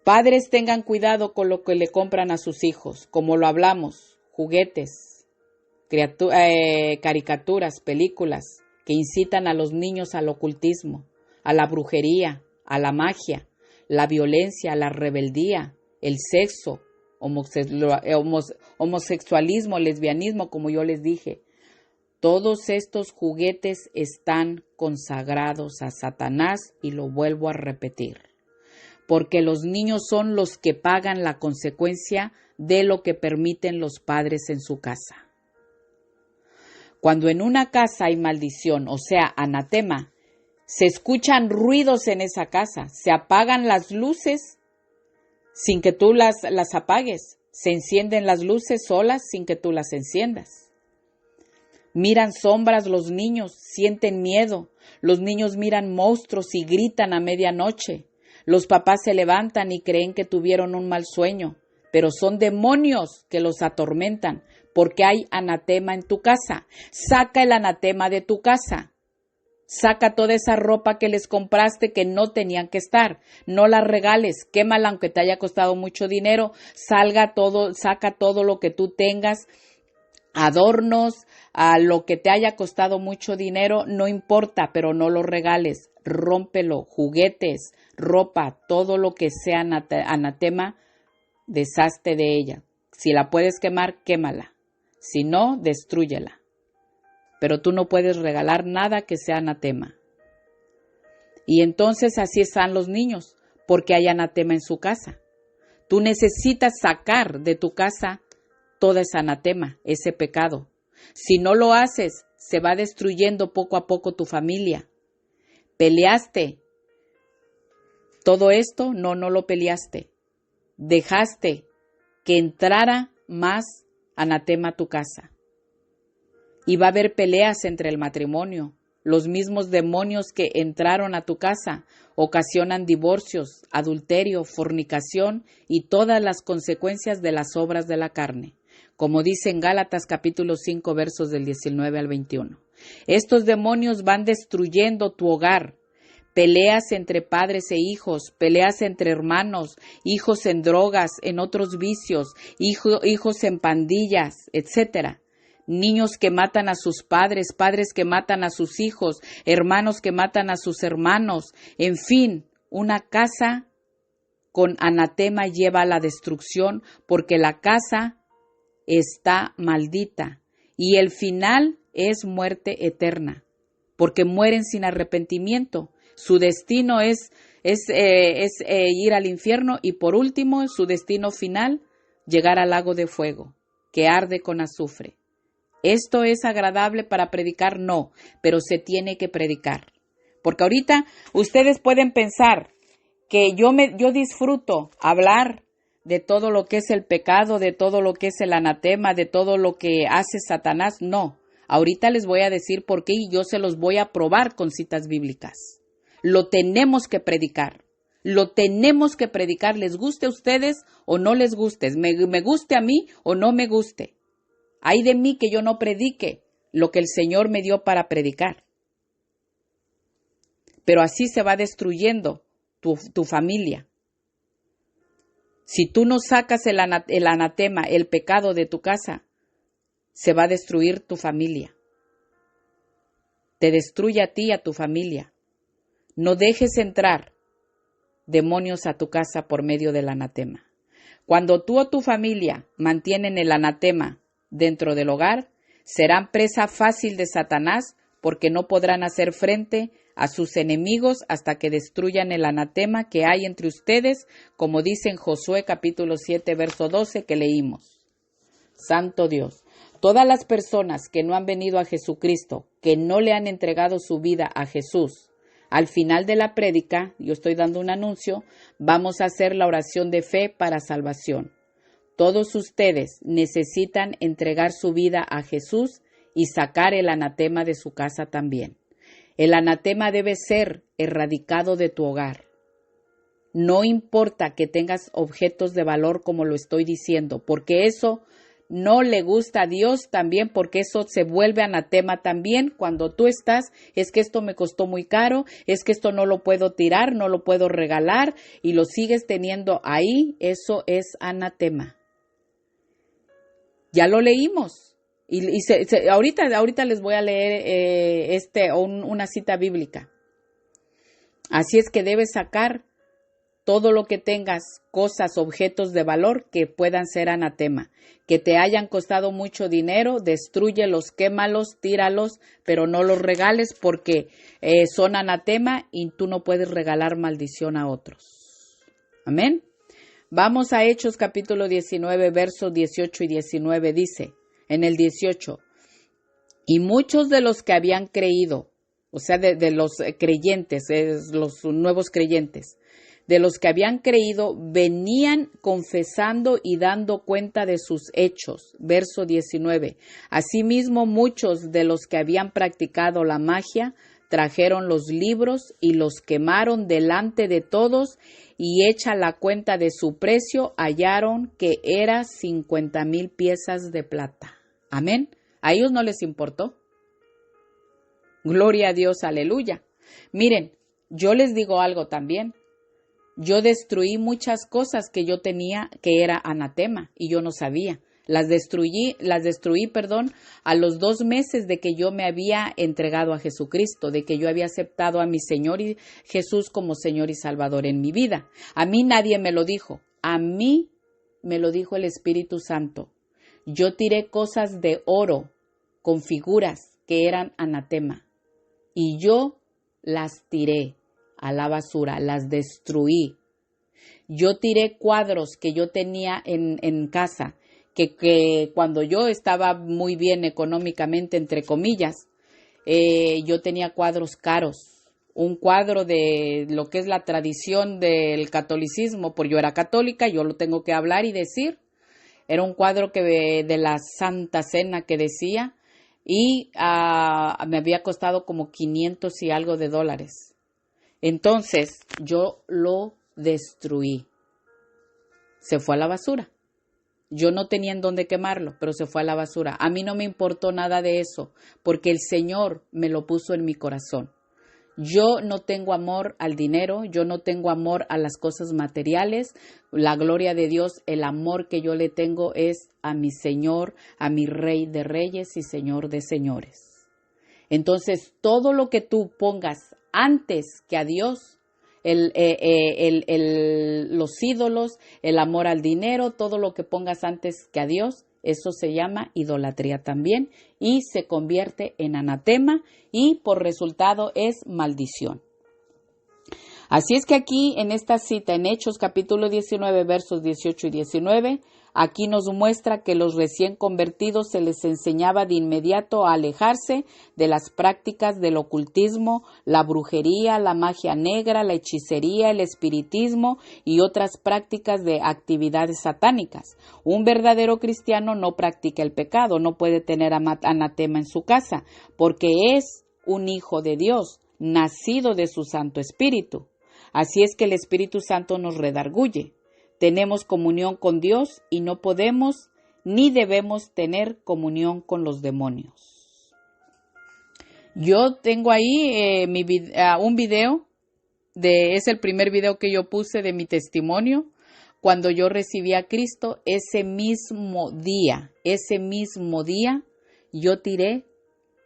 Padres, tengan cuidado con lo que le compran a sus hijos, como lo hablamos, juguetes, caricaturas, películas que incitan a los niños al ocultismo, a la brujería, a la magia, la violencia, la rebeldía, el sexo, homosexualismo, lesbianismo, como yo les dije. Todos estos juguetes están consagrados a Satanás y lo vuelvo a repetir, porque los niños son los que pagan la consecuencia de lo que permiten los padres en su casa. Cuando en una casa hay maldición, o sea, anatema, se escuchan ruidos en esa casa, se apagan las luces sin que tú las apagues, se encienden las luces solas sin que tú las enciendas. Miran sombras los niños, sienten miedo, los niños miran monstruos y gritan a medianoche. Los papás se levantan y creen que tuvieron un mal sueño, pero son demonios que los atormentan porque hay anatema en tu casa. Saca el anatema de tu casa. Saca toda esa ropa que les compraste que no tenían que estar. No la regales, quémala aunque te haya costado mucho dinero. Saca todo lo que tú tengas, adornos, a lo que te haya costado mucho dinero, no importa, pero no lo regales. Rómpelo, juguetes, ropa, todo lo que sea anatema, deshazte de ella. Si la puedes quemar, quémala. Si no, destrúyela. Pero tú no puedes regalar nada que sea anatema. Y entonces así están los niños, porque hay anatema en su casa. Tú necesitas sacar de tu casa toda esa anatema, ese pecado. Si no lo haces, se va destruyendo poco a poco tu familia. ¿Peleaste todo esto? No lo peleaste. Dejaste que entrara más anatema a tu casa. Y va a haber peleas entre el matrimonio. Los mismos demonios que entraron a tu casa ocasionan divorcios, adulterio, fornicación y todas las consecuencias de las obras de la carne, como dice en Gálatas capítulo 5 versos del 19 al 21. Estos demonios van destruyendo tu hogar. Peleas entre padres e hijos, peleas entre hermanos, hijos en drogas, en otros vicios, hijos en pandillas, etcétera. Niños que matan a sus padres, padres que matan a sus hijos, hermanos que matan a sus hermanos. En fin, una casa con anatema lleva a la destrucción porque la casa está maldita y el final es muerte eterna, porque mueren sin arrepentimiento. Su destino es ir al infierno y por último, su destino final, llegar al lago de fuego, que arde con azufre. ¿Esto es agradable para predicar? No, pero se tiene que predicar. Porque ahorita ustedes pueden pensar que yo disfruto hablar de todo lo que es el pecado, de todo lo que es el anatema, de todo lo que hace Satanás. No, ahorita les voy a decir por qué y yo se los voy a probar con citas bíblicas. Lo tenemos que predicar. Lo tenemos que predicar, les guste a ustedes o no les guste, me guste a mí o no me guste. Ay de mí que yo no predique lo que el Señor me dio para predicar. Pero así se va destruyendo tu familia. Si tú no sacas el anatema, el pecado de tu casa, se va a destruir tu familia. Te destruye a ti y a tu familia. No dejes entrar demonios a tu casa por medio del anatema. Cuando tú o tu familia mantienen el anatema dentro del hogar, serán presa fácil de Satanás porque no podrán hacer frente a sus enemigos hasta que destruyan el anatema que hay entre ustedes, como dice en Josué capítulo 7, verso 12 que leímos. Santo Dios, todas las personas que no han venido a Jesucristo, que no le han entregado su vida a Jesús, al final de la prédica, yo estoy dando un anuncio, vamos a hacer la oración de fe para salvación. Todos ustedes necesitan entregar su vida a Jesús y sacar el anatema de su casa también. El anatema debe ser erradicado de tu hogar. No importa que tengas objetos de valor como lo estoy diciendo, porque eso no le gusta a Dios también, porque eso se vuelve anatema también cuando tú estás, es que esto me costó muy caro, es que esto no lo puedo tirar, no lo puedo regalar y lo sigues teniendo ahí, eso es anatema. Ya lo leímos. Ahorita les voy a leer una cita bíblica. Así es que debes sacar todo lo que tengas, cosas, objetos de valor que puedan ser anatema, que te hayan costado mucho dinero, destrúyelos, quémalos, tíralos, pero no los regales porque son anatema y tú no puedes regalar maldición a otros. Amén. Vamos a Hechos capítulo 19, versos 18 y 19, dice, en el 18, y muchos de los que habían creído, o sea, de los creyentes, los nuevos creyentes, de los que habían creído, venían confesando y dando cuenta de sus hechos. Verso 19. Asimismo, muchos de los que habían practicado la magia trajeron los libros y los quemaron delante de todos, y hecha la cuenta de su precio, hallaron que era 50,000 piezas de plata. Amén. A ellos no les importó. Gloria a Dios, aleluya. Miren, yo les digo algo también. Yo destruí muchas cosas que yo tenía que era anatema y yo no sabía. Las destruí, a los 2 meses de que yo me había entregado a Jesucristo, de que yo había aceptado a mi Señor y Jesús como Señor y Salvador en mi vida. A mí nadie me lo dijo, a mí me lo dijo el Espíritu Santo. Yo tiré cosas de oro con figuras que eran anatema y yo las tiré a la basura, las destruí. Yo tiré cuadros que yo tenía en casa, que cuando yo estaba muy bien económicamente, entre comillas, yo tenía cuadros caros. Un cuadro de lo que es la tradición del catolicismo, porque yo era católica, yo lo tengo que hablar y decir. Era un cuadro de la Santa Cena que decía, y me había costado como 500 y algo de dólares. Entonces yo lo destruí. Se fue a la basura. Yo no tenía en dónde quemarlo, pero se fue a la basura. A mí no me importó nada de eso, porque el Señor me lo puso en mi corazón. Yo no tengo amor al dinero, yo no tengo amor a las cosas materiales. La gloria de Dios, el amor que yo le tengo es a mi Señor, a mi Rey de Reyes y Señor de Señores. Entonces, todo lo que tú pongas antes que a Dios, los ídolos, el amor al dinero, todo lo que pongas antes que a Dios, eso se llama idolatría también y se convierte en anatema y por resultado es maldición. Así es que aquí en esta cita, en Hechos capítulo 19, versos 18 y 19, aquí nos muestra que los recién convertidos se les enseñaba de inmediato a alejarse de las prácticas del ocultismo, la brujería, la magia negra, la hechicería, el espiritismo y otras prácticas de actividades satánicas. Un verdadero cristiano no practica el pecado, no puede tener anatema en su casa, porque es un hijo de Dios, nacido de su Santo Espíritu. Así es que el Espíritu Santo nos redarguye. Tenemos comunión con Dios y no podemos ni debemos tener comunión con los demonios. Yo tengo ahí un video, es el primer video que yo puse de mi testimonio. Cuando yo recibí a Cristo, ese mismo día, yo tiré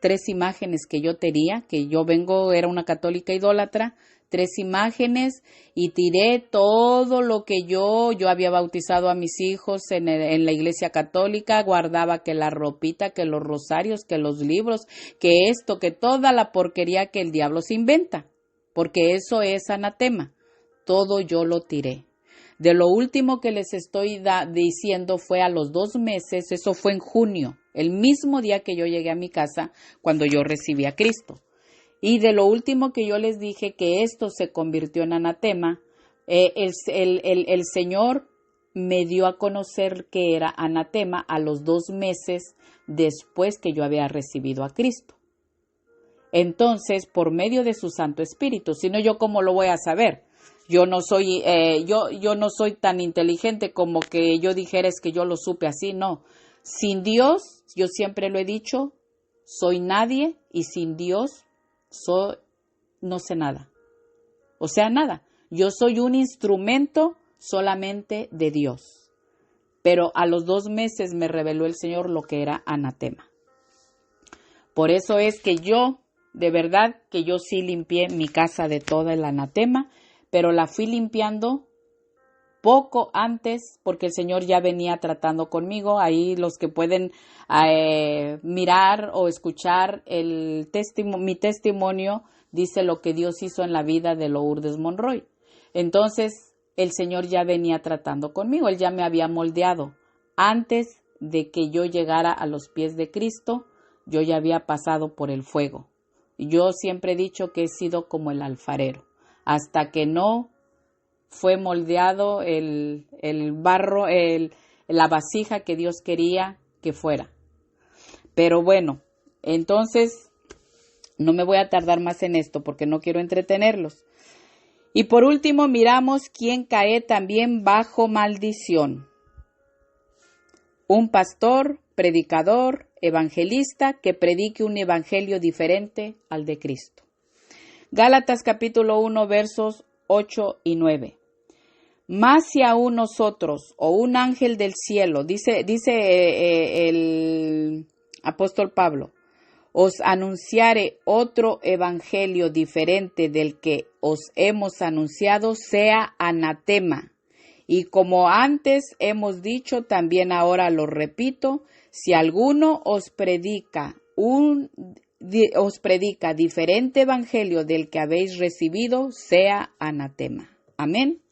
3 imágenes que yo tenía, que yo era una católica idólatra, 3 imágenes y tiré todo lo que yo había bautizado a mis hijos en la iglesia católica, guardaba que la ropita, que los rosarios, que los libros, que esto, que toda la porquería que el diablo se inventa, porque eso es anatema. Todo yo lo tiré. De lo último que les estoy diciendo fue a los 2 meses, eso fue en junio, el mismo día que yo llegué a mi casa cuando yo recibí a Cristo. Y de lo último que yo les dije que esto se convirtió en anatema, el Señor me dio a conocer que era anatema a los 2 meses después que yo había recibido a Cristo. Entonces, por medio de su Santo Espíritu, si no, yo cómo lo voy a saber. Yo no soy tan inteligente como que yo dijera es que yo lo supe así, no. Sin Dios, yo siempre lo he dicho, soy nadie y sin Dios no sé nada. O sea, nada. Yo soy un instrumento solamente de Dios. Pero a los 2 meses me reveló el Señor lo que era anatema. Por eso es que de verdad que yo sí limpié mi casa de todo el anatema, pero la fui limpiando poco antes, porque el Señor ya venía tratando conmigo. Ahí los que pueden mirar o escuchar mi testimonio, dice lo que Dios hizo en la vida de Lourdes Monroy. Entonces, el Señor ya venía tratando conmigo, Él ya me había moldeado. Antes de que yo llegara a los pies de Cristo, yo ya había pasado por el fuego. Yo siempre he dicho que he sido como el alfarero. Hasta que no fue moldeado el barro, la vasija que Dios quería que fuera. Pero bueno, entonces no me voy a tardar más en esto porque no quiero entretenerlos. Y por último, miramos quién cae también bajo maldición. Un pastor, predicador, evangelista que predique un evangelio diferente al de Cristo. Gálatas capítulo 1 versos 8 y 9. Más si aún nosotros o un ángel del cielo, dice el apóstol Pablo, os anunciare otro evangelio diferente del que os hemos anunciado, sea anatema. Y como antes hemos dicho, también ahora lo repito, si alguno os predica diferente evangelio del que habéis recibido, sea anatema. Amén.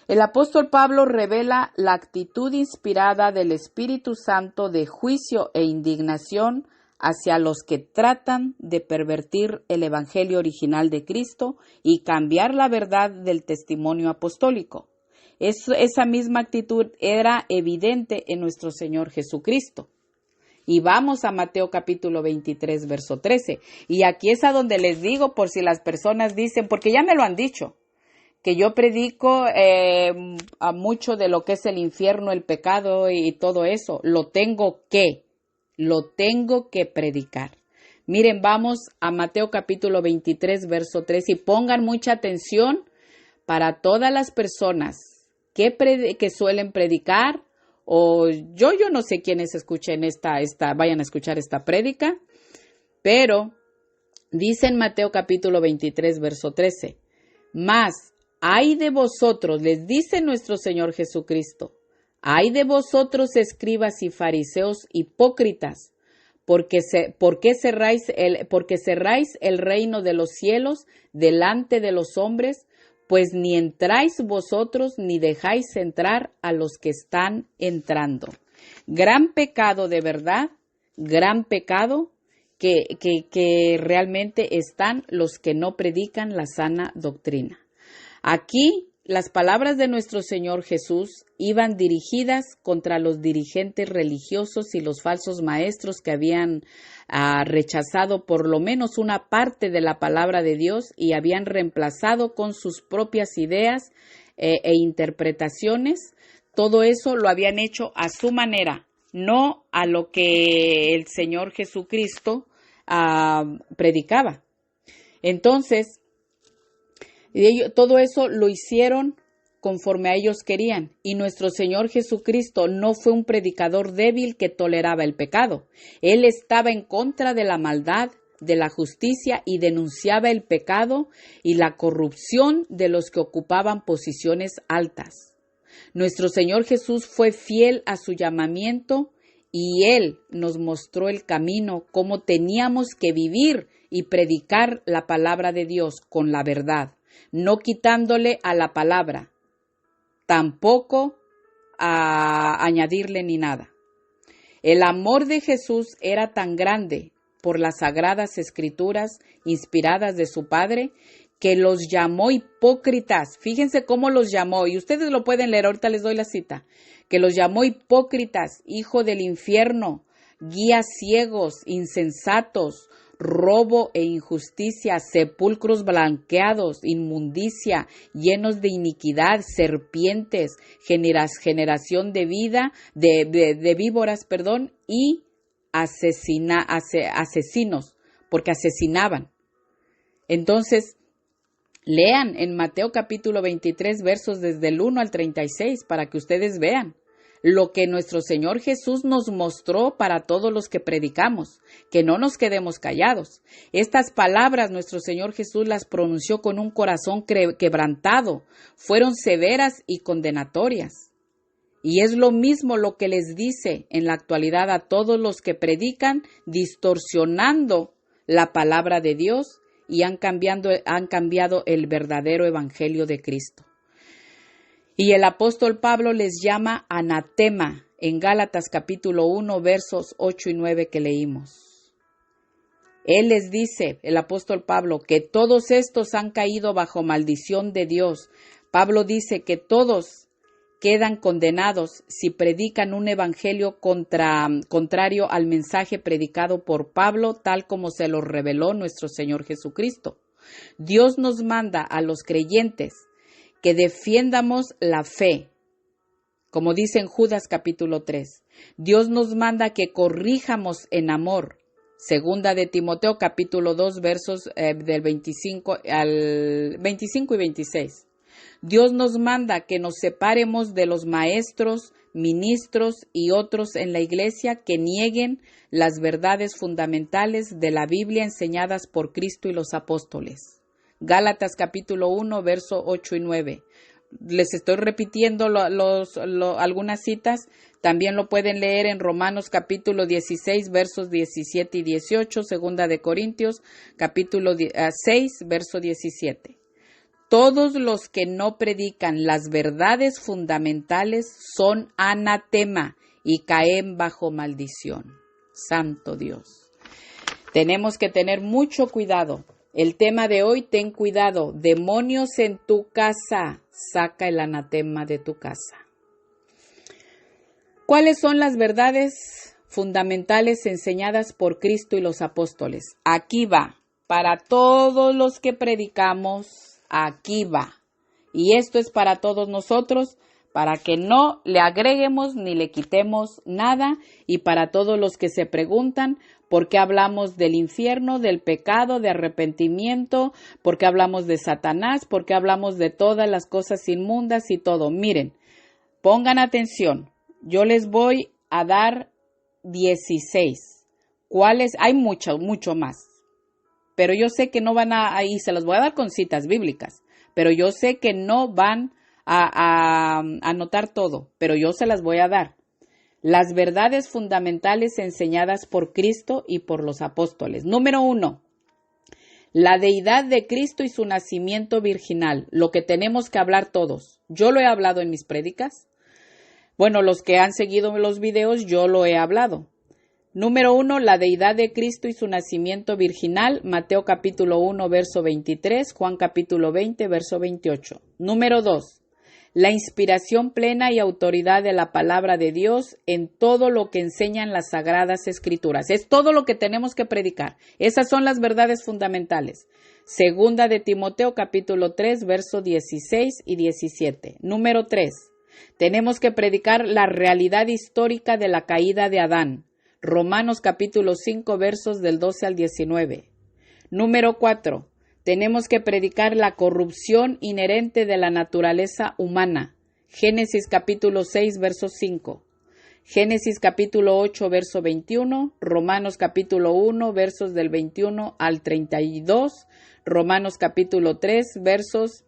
El apóstol Pablo revela la actitud inspirada del Espíritu Santo de juicio e indignación hacia los que tratan de pervertir el evangelio original de Cristo y cambiar la verdad del testimonio apostólico. Esa misma actitud era evidente en nuestro Señor Jesucristo. Y vamos a Mateo capítulo 23, verso 13. Y aquí es a donde les digo, por si las personas dicen, porque ya me lo han dicho, que yo predico a mucho de lo que es el infierno, el pecado y todo eso. Lo tengo que predicar. Miren, vamos a Mateo capítulo 23, verso 13 y pongan mucha atención para todas las personas que suelen predicar, o yo no sé quiénes escuchen vayan a escuchar esta prédica, pero dice en Mateo capítulo 23, verso 13, mas ay de vosotros, les dice nuestro Señor Jesucristo, ay de vosotros escribas y fariseos hipócritas, porque cerráis el reino de los cielos delante de los hombres, pues ni entráis vosotros ni dejáis entrar a los que están entrando. Gran pecado de verdad, gran pecado que realmente están los que no predican la sana doctrina. Aquí las palabras de nuestro Señor Jesús iban dirigidas contra los dirigentes religiosos y los falsos maestros que habían rechazado por lo menos una parte de la palabra de Dios y habían reemplazado con sus propias ideas e interpretaciones. Todo eso lo habían hecho a su manera, no a lo que el Señor Jesucristo predicaba. Entonces, todo eso lo hicieron conforme a ellos querían. Y nuestro Señor Jesucristo no fue un predicador débil que toleraba el pecado. Él estaba en contra de la maldad, de la justicia y denunciaba el pecado y la corrupción de los que ocupaban posiciones altas. Nuestro Señor Jesús fue fiel a su llamamiento y Él nos mostró el camino, cómo teníamos que vivir y predicar la palabra de Dios con la verdad, no quitándole a la palabra, tampoco a añadirle ni nada. El amor de Jesús era tan grande por las sagradas escrituras inspiradas de su Padre, que los llamó hipócritas. Fíjense cómo los llamó, y ustedes lo pueden leer, ahorita les doy la cita, que los llamó hipócritas, hijo del infierno, guías ciegos, insensatos, robo e injusticia, sepulcros blanqueados, inmundicia, llenos de iniquidad, serpientes, generación de víboras, y asesinos, porque asesinaban. Entonces, lean en Mateo capítulo 23, versos desde el 1 al 36, para que ustedes vean lo que nuestro Señor Jesús nos mostró para todos los que predicamos, que no nos quedemos callados. Estas palabras nuestro Señor Jesús las pronunció con un corazón quebrantado, fueron severas y condenatorias. Y es lo mismo lo que les dice en la actualidad a todos los que predican distorsionando la palabra de Dios y han cambiado el verdadero evangelio de Cristo. Y el apóstol Pablo les llama anatema en Gálatas capítulo 1 versos 8 y 9 que leímos. Él les dice, el apóstol Pablo, que todos estos han caído bajo maldición de Dios. Pablo dice que todos quedan condenados si predican un evangelio contrario al mensaje predicado por Pablo, tal como se lo reveló nuestro Señor Jesucristo. Dios nos manda a los creyentes que defiendamos la fe, como dice en Judas capítulo 3. Dios nos manda que corrijamos en amor. Segunda de Timoteo capítulo 2 versos del 25 y 26. Dios nos manda que nos separemos de los maestros, ministros y otros en la iglesia que nieguen las verdades fundamentales de la Biblia enseñadas por Cristo y los apóstoles. Gálatas capítulo 1, verso 8 y 9. Les estoy repitiendo algunas citas. También lo pueden leer en Romanos capítulo 16, versos 17 y 18, Segunda de Corintios capítulo 6, verso 17. Todos los que no predican las verdades fundamentales son anatema y caen bajo maldición. Santo Dios. Tenemos que tener mucho cuidado. El tema de hoy, ten cuidado, demonios en tu casa, saca el anatema de tu casa. ¿Cuáles son las verdades fundamentales enseñadas por Cristo y los apóstoles? Aquí va, para todos los que predicamos, aquí va. Y esto es para todos nosotros, para que no le agreguemos ni le quitemos nada, y para todos los que se preguntan por qué hablamos del infierno, del pecado, de arrepentimiento, por qué hablamos de Satanás, por qué hablamos de todas las cosas inmundas y todo. Miren, pongan atención, yo les voy a dar 16. ¿Cuáles? Hay mucho más, pero yo sé que no van a, y se las voy a dar con citas bíblicas, pero yo sé que no van a anotar todo, pero yo se las voy a dar. Las verdades fundamentales enseñadas por Cristo y por los apóstoles. Número 1, la deidad de Cristo y su nacimiento virginal, lo que tenemos que hablar todos. Yo lo he hablado en mis prédicas. Bueno, los que han seguido los videos, yo lo he hablado. Número 1, la deidad de Cristo y su nacimiento virginal, Mateo capítulo 1, verso 23, Juan capítulo 20, verso 28. Número 2, la inspiración plena y autoridad de la palabra de Dios en todo lo que enseñan las Sagradas Escrituras. Es todo lo que tenemos que predicar. Esas son las verdades fundamentales. Segunda de Timoteo capítulo 3, verso 16 y 17. Número 3, tenemos que predicar la realidad histórica de la caída de Adán. Romanos capítulo 5, versos del 12 al 19. Número 4, tenemos que predicar la corrupción inherente de la naturaleza humana. Génesis capítulo 6, verso 5. Génesis capítulo 8, verso 21. Romanos capítulo 1, versos del 21 al 32. Romanos capítulo 3, versos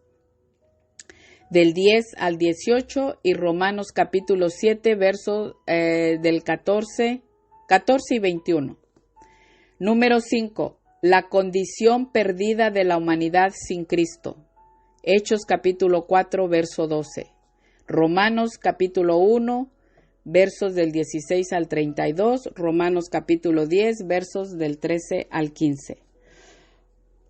del 10 al 18. Y Romanos capítulo 7, versos del 14 y 21. Número 5. La condición perdida de la humanidad sin Cristo. Hechos capítulo 4, verso 12. Romanos capítulo 1, versos del 16 al 32. Romanos capítulo 10, versos del 13 al 15.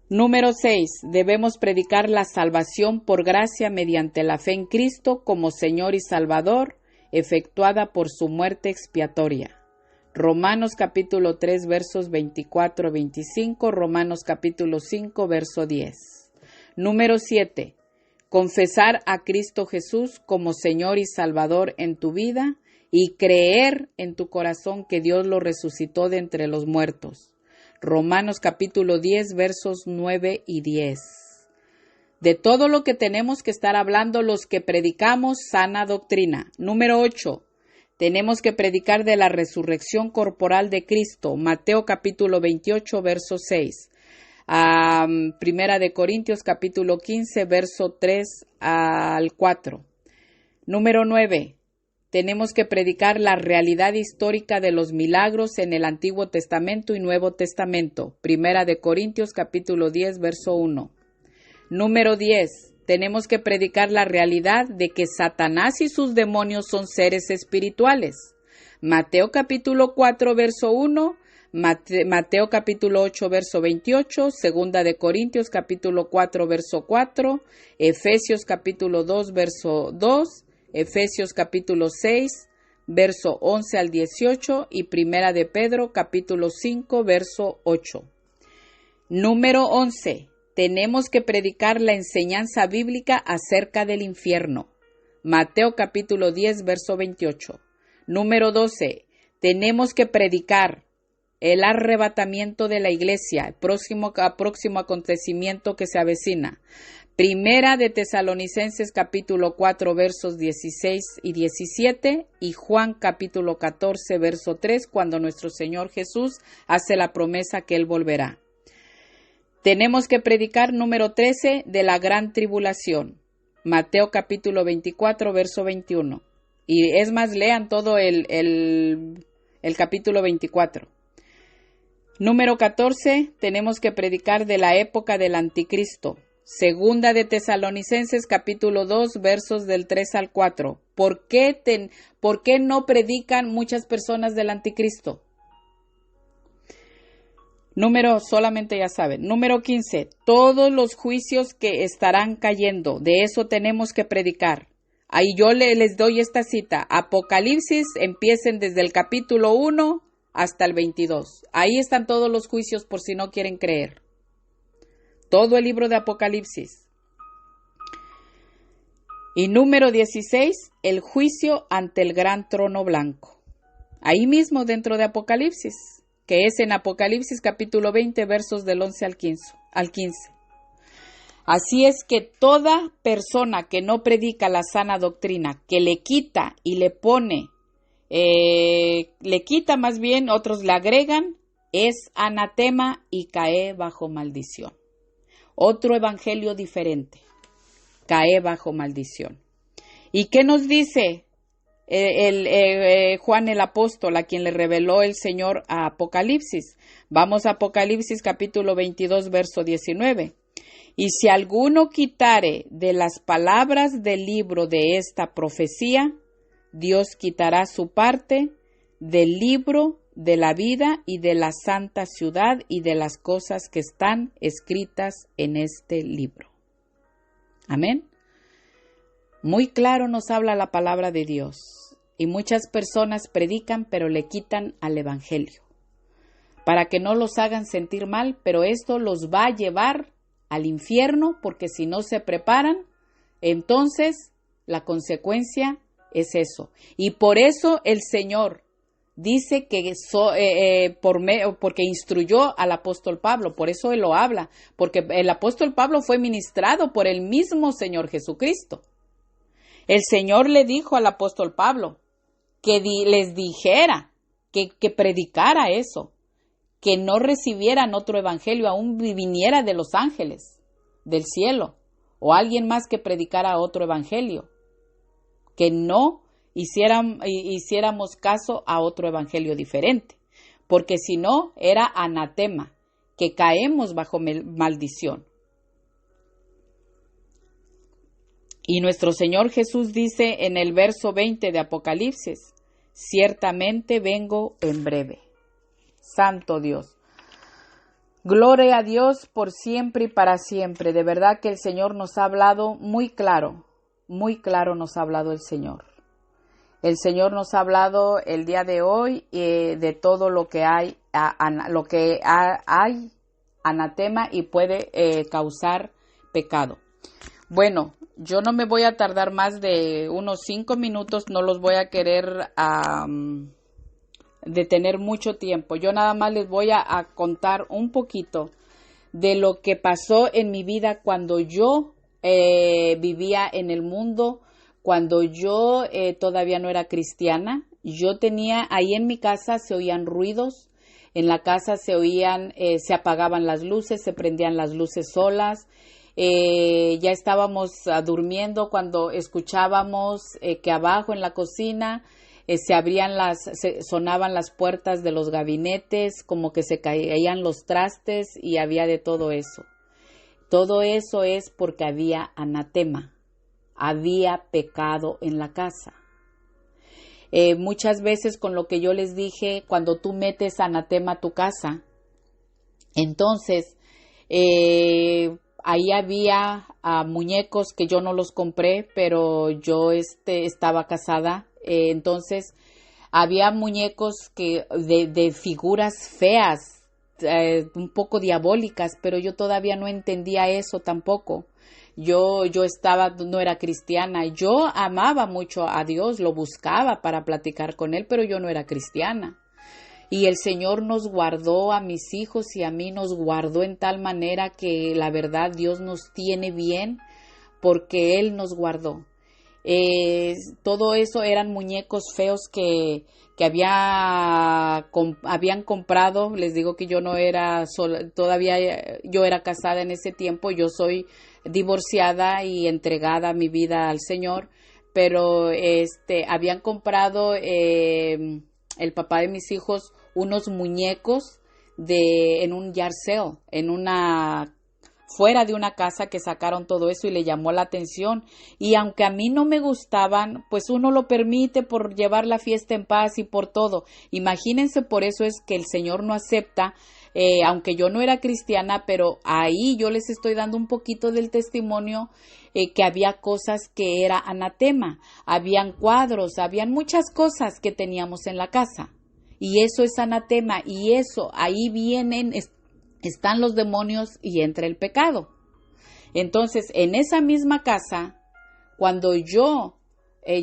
Número 6. Debemos predicar la salvación por gracia mediante la fe en Cristo como Señor y Salvador, efectuada por su muerte expiatoria. Romanos capítulo 3, versos 24 a 25, Romanos capítulo 5, verso 10. Número 7. Confesar a Cristo Jesús como Señor y Salvador en tu vida y creer en tu corazón que Dios lo resucitó de entre los muertos. Romanos capítulo 10, versos 9 y 10. De todo lo que tenemos que estar hablando los que predicamos sana doctrina. Número 8. tenemos que predicar de la resurrección corporal de Cristo. Mateo capítulo 28, verso 6. Primera de Corintios capítulo 15, verso 3 al 4. Número 9. Tenemos que predicar la realidad histórica de los milagros en el Antiguo Testamento y Nuevo Testamento. Primera de Corintios capítulo 10, verso 1. Número 10. Tenemos que predicar la realidad de que Satanás y sus demonios son seres espirituales. Mateo capítulo 4, verso 1. Mateo capítulo 8, verso 28, Segunda de Corintios capítulo 4, verso 4, Efesios capítulo 2, verso 2, Efesios capítulo 6, verso 11 al 18 y Primera de Pedro capítulo 5, verso 8. Número 11. Tenemos que predicar la enseñanza bíblica acerca del infierno. Mateo capítulo 10, verso 28. Número 12. Tenemos que predicar el arrebatamiento de la iglesia, el próximo acontecimiento que se avecina. Primera de Tesalonicenses capítulo 4 versos 16 y 17 y Juan capítulo 14 verso 3 cuando nuestro Señor Jesús hace la promesa que Él volverá. Tenemos que predicar número 13 de la gran tribulación. Mateo capítulo 24 verso 21. Y es más, lean todo el capítulo 24. Número 14, tenemos que predicar de la época del anticristo. Segunda de Tesalonicenses capítulo 2 versos del 3 al 4. ¿Por qué no predican muchas personas del anticristo? Solamente ya saben. Número 15, todos los juicios que estarán cayendo. De eso tenemos que predicar. Ahí yo les doy esta cita. Apocalipsis, empiecen desde el capítulo 1 hasta el 22. Ahí están todos los juicios por si no quieren creer. Todo el libro de Apocalipsis. Y número 16, el juicio ante el gran trono blanco. Ahí mismo dentro de Apocalipsis, que es en Apocalipsis capítulo 20, versos del 11 al 15. Así es que toda persona que no predica la sana doctrina, que le quita y le pone, otros le agregan, es anatema y cae bajo maldición. Otro evangelio diferente, cae bajo maldición. ¿Y qué nos dice Juan el apóstol, a quien le reveló el Señor a Apocalipsis? Vamos a Apocalipsis capítulo 22, verso 19. Y si alguno quitare de las palabras del libro de esta profecía, Dios quitará su parte del libro de la vida y de la santa ciudad y de las cosas que están escritas en este libro. Amén. Muy claro nos habla la palabra de Dios y muchas personas predican pero le quitan al evangelio para que no los hagan sentir mal, pero esto los va a llevar al infierno porque si no se preparan, entonces la consecuencia es eso. Y por eso el Señor dice que porque instruyó al apóstol Pablo, por eso él lo habla, porque el apóstol Pablo fue ministrado por el mismo Señor Jesucristo. El Señor le dijo al apóstol Pablo que les dijera, que predicara eso, que no recibieran otro evangelio, aún viniera de los ángeles, del cielo, o alguien más que predicara otro evangelio, que no hiciéramos caso a otro evangelio diferente, porque si no era anatema, que caemos bajo maldición. Y nuestro Señor Jesús dice en el verso 20 de Apocalipsis, ciertamente vengo en breve. Santo Dios. Gloria a Dios por siempre y para siempre. De verdad que el Señor nos ha hablado muy claro nos ha hablado el Señor. El Señor nos ha hablado el día de hoy de todo lo que hay, hay anatema y puede causar pecado. Bueno, yo no me voy a tardar más de unos 5 minutos, no los voy a querer detener mucho tiempo. Yo nada más les voy a contar un poquito de lo que pasó en mi vida cuando yo vivía en el mundo, cuando yo todavía no era cristiana. yo tenía, ahí en mi casa se oían ruidos, en la casa se oían, se apagaban las luces, se prendían las luces solas. Ya estábamos durmiendo cuando escuchábamos que abajo en la cocina sonaban las puertas de los gabinetes, como que se caían los trastes y había de todo eso. Todo eso es porque había anatema, había pecado en la casa. Muchas veces con lo que yo les dije, cuando tú metes anatema a tu casa, entonces ahí había muñecos que yo no los compré, pero yo estaba casada, entonces había muñecos de figuras feas, un poco diabólicas, pero yo todavía no entendía eso tampoco. Yo no era cristiana, yo amaba mucho a Dios, lo buscaba para platicar con Él, pero yo no era cristiana. Y el Señor nos guardó a mis hijos y a mí nos guardó en tal manera que la verdad Dios nos tiene bien porque Él nos guardó. Todo eso eran muñecos feos que habían comprado. Les digo que yo no era sola, todavía yo era casada en ese tiempo, yo soy divorciada y entregada mi vida al Señor, pero habían comprado el papá de mis hijos unos muñecos en un yard sale, fuera de una casa, que sacaron todo eso y le llamó la atención. Y aunque a mí no me gustaban, pues uno lo permite por llevar la fiesta en paz y por todo. Imagínense, por eso es que el Señor no acepta, aunque yo no era cristiana, pero ahí yo les estoy dando un poquito del testimonio, que había cosas que era anatema, habían cuadros, habían muchas cosas que teníamos en la casa. Y eso es anatema, y eso, ahí están los demonios y entra el pecado. Entonces, en esa misma casa, cuando yo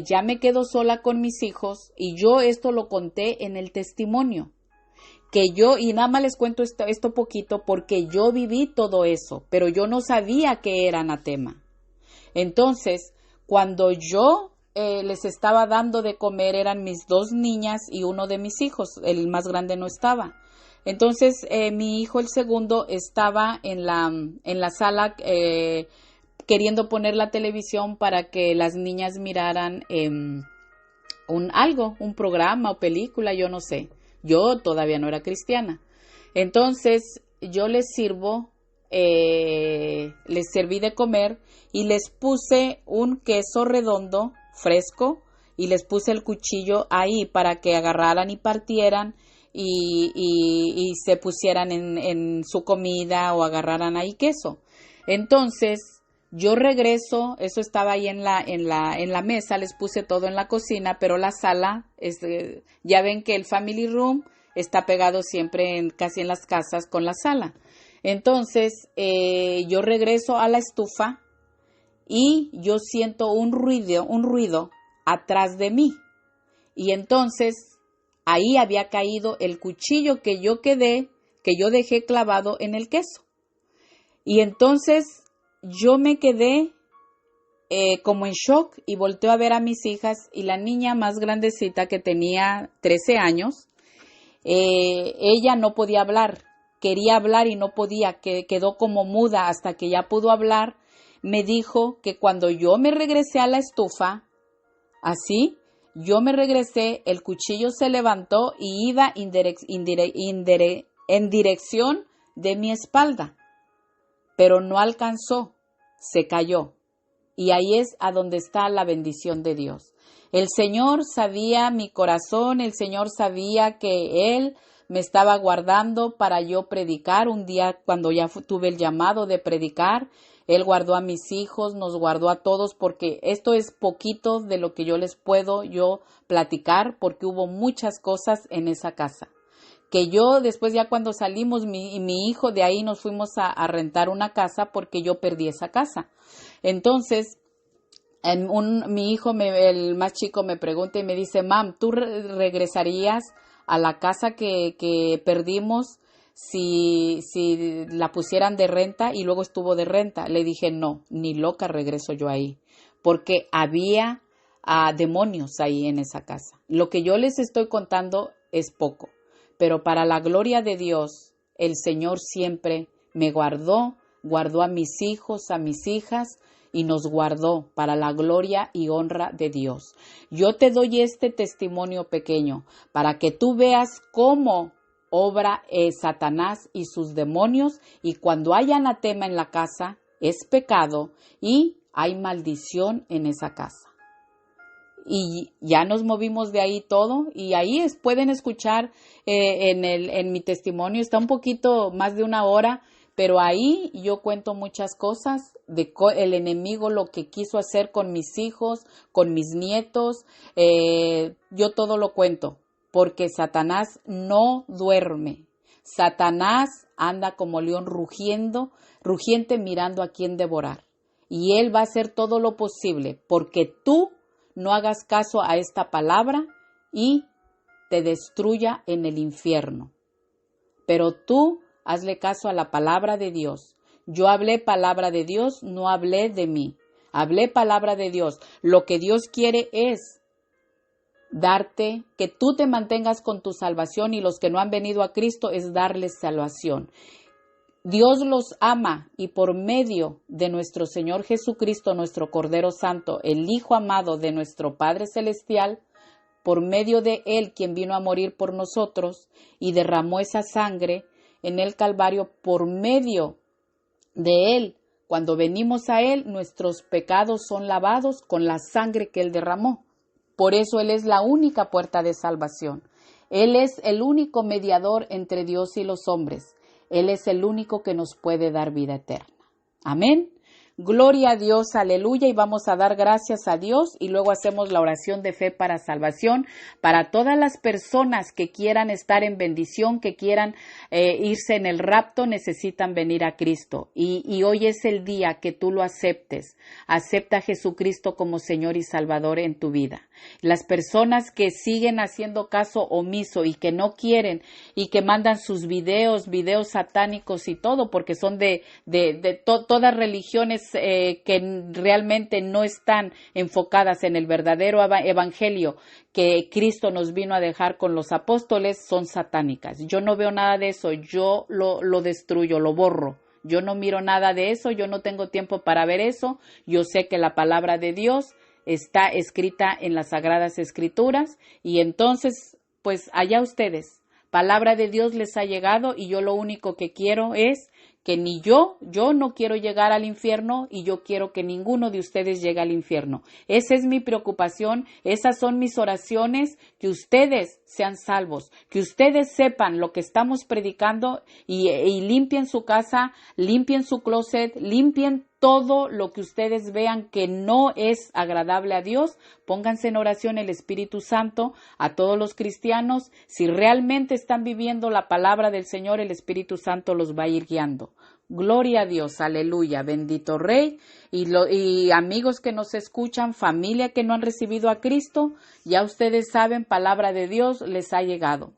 ya me quedo sola con mis hijos, y yo esto lo conté en el testimonio, y nada más les cuento esto poquito porque yo viví todo eso, pero yo no sabía que era anatema. Entonces, cuando yo les estaba dando de comer, eran mis 2 niñas y uno de mis hijos, el más grande no estaba. Entonces, mi hijo, el segundo, estaba en la sala queriendo poner la televisión para que las niñas miraran un programa o película, yo no sé. Yo todavía no era cristiana. Entonces, yo les serví de comer y les puse un queso redondo, fresco, y les puse el cuchillo ahí para que agarraran y partieran y se pusieran en su comida o agarraran ahí queso. Entonces, yo regreso, eso estaba ahí en la mesa, les puse todo en la cocina, pero la sala, ya ven que el family room está pegado siempre casi en las casas con la sala. Entonces, yo regreso a la estufa y yo siento un ruido atrás de mí. Y entonces, ahí había caído el cuchillo que yo dejé clavado en el queso. Y entonces, yo me quedé como en shock y volteo a ver a mis hijas, y la niña más grandecita, que tenía 13 años, ella no podía hablar, quería hablar y no podía, quedó como muda hasta que ya pudo hablar. Me dijo que cuando yo me regresé a la estufa, así, yo me regresé, el cuchillo se levantó y iba en dirección de mi espalda, pero no alcanzó, se cayó. Y ahí es a donde está la bendición de Dios. El Señor sabía mi corazón, el Señor sabía que Él me estaba guardando para yo predicar. Un día, cuando ya tuve el llamado de predicar, Él guardó a mis hijos, nos guardó a todos, porque esto es poquito de lo que yo les puedo platicar, porque hubo muchas cosas en esa casa. Que yo después, ya cuando salimos, mi hijo, de ahí nos fuimos a rentar una casa porque yo perdí esa casa. Entonces, mi hijo, el más chico, me pregunta y me dice: Mam, ¿tú regresarías a la casa que perdimos si la pusieran de renta? Y luego estuvo de renta. Le dije: no, ni loca regreso yo ahí, porque había demonios ahí en esa casa. Lo que yo les estoy contando es poco, pero para la gloria de Dios, el Señor siempre me guardó a mis hijos, a mis hijas, y nos guardó para la gloria y honra de Dios. Yo te doy este testimonio pequeño para que tú veas cómo obra Satanás y sus demonios, y cuando hay anatema en la casa es pecado y hay maldición en esa casa. Y ya nos movimos de ahí todo, y ahí pueden escuchar en mi testimonio, está un poquito más de 1 hora, pero ahí yo cuento muchas cosas de el enemigo, lo que quiso hacer con mis hijos, con mis nietos. Yo todo lo cuento, porque Satanás no duerme. Satanás anda como león rugiente mirando a quién devorar. Y él va a hacer todo lo posible porque tú no hagas caso a esta palabra y te destruya en el infierno. Pero tú hazle caso a la palabra de Dios. Yo hablé palabra de Dios, no hablé de mí. Hablé palabra de Dios. Lo que Dios quiere es darte, que tú te mantengas con tu salvación, y los que no han venido a Cristo es darles salvación. Dios los ama, y por medio de nuestro Señor Jesucristo, nuestro Cordero Santo, el Hijo amado de nuestro Padre Celestial, por medio de Él, quien vino a morir por nosotros y derramó esa sangre en el Calvario, por medio de Él, cuando venimos a Él, nuestros pecados son lavados con la sangre que Él derramó. Por eso Él es la única puerta de salvación. Él es el único mediador entre Dios y los hombres. Él es el único que nos puede dar vida eterna. Amén. Gloria a Dios, aleluya, y vamos a dar gracias a Dios, y luego hacemos la oración de fe para salvación para todas las personas que quieran estar en bendición, que quieran irse en el rapto, necesitan venir a Cristo, y hoy es el día que tú lo aceptes. Acepta a Jesucristo como Señor y Salvador en tu vida. Las personas que siguen haciendo caso omiso y que no quieren y que mandan sus videos satánicos y todo, porque son de todas religiones que realmente no están enfocadas en el verdadero evangelio que Cristo nos vino a dejar con los apóstoles, son satánicas. Yo no veo nada de eso, yo lo destruyo, lo borro. Yo no miro nada de eso, yo no tengo tiempo para ver eso. Yo sé que la palabra de Dios está escrita en las Sagradas Escrituras, y entonces, pues allá ustedes. Palabra de Dios les ha llegado, y yo lo único que quiero es que yo no quiero llegar al infierno, y yo quiero que ninguno de ustedes llegue al infierno. Esa es mi preocupación, esas son mis oraciones, que ustedes sean salvos, que ustedes sepan lo que estamos predicando y limpien su casa, limpien su closet, limpien todo lo que ustedes vean que no es agradable a Dios. Pónganse en oración el Espíritu Santo a todos los cristianos. Si realmente están viviendo la palabra del Señor, el Espíritu Santo los va a ir guiando. Gloria a Dios, aleluya, bendito Rey. Y amigos que nos escuchan, familia que no han recibido a Cristo, ya ustedes saben, palabra de Dios les ha llegado.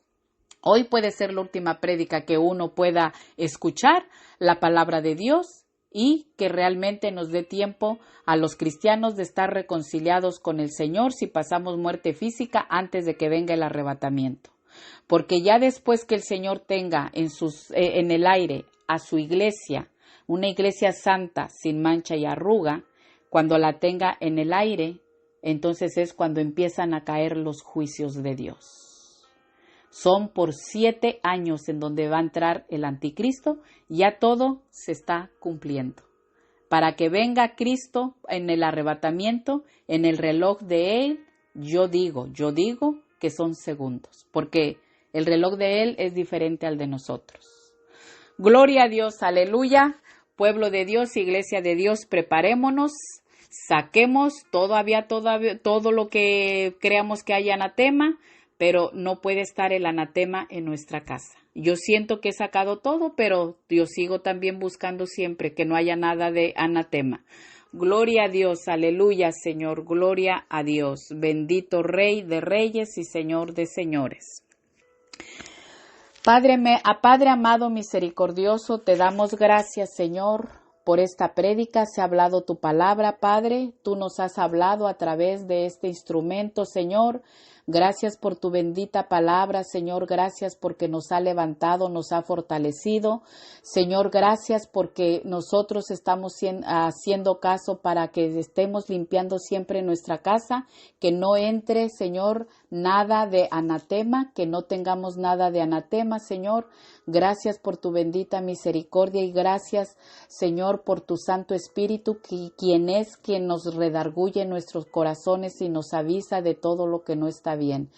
Hoy puede ser la última prédica que uno pueda escuchar la palabra de Dios, y que realmente nos dé tiempo a los cristianos de estar reconciliados con el Señor si pasamos muerte física antes de que venga el arrebatamiento. Porque ya después que el Señor tenga en el aire a su iglesia, una iglesia santa, sin mancha y arruga, cuando la tenga en el aire, entonces es cuando empiezan a caer los juicios de Dios. Son por 7 años en donde va a entrar el anticristo, ya todo se está cumpliendo. Para que venga Cristo en el arrebatamiento, en el reloj de Él, yo digo que son segundos, porque el reloj de Él es diferente al de nosotros. Gloria a Dios, aleluya, pueblo de Dios, iglesia de Dios, preparémonos. Saquemos todo lo que creamos que haya anatema, pero no puede estar el anatema en nuestra casa. Yo siento que he sacado todo, pero yo sigo también buscando siempre que no haya nada de anatema. Gloria a Dios, aleluya, Señor, gloria a Dios. Bendito Rey de Reyes y Señor de Señores. Padre amado misericordioso, te damos gracias, Señor, por esta prédica. Se ha hablado tu palabra, Padre. Tú nos has hablado a través de este instrumento, Señor. Gracias por tu bendita palabra, Señor. Gracias porque nos ha levantado, nos ha fortalecido. Señor, gracias porque nosotros estamos haciendo caso para que estemos limpiando siempre nuestra casa, que no entre, Señor, nada de anatema, que no tengamos nada de anatema, Señor. Gracias por tu bendita misericordia y gracias, Señor, por tu Santo Espíritu, quien nos redarguye en nuestros corazones y nos avisa de todo lo que no está bien.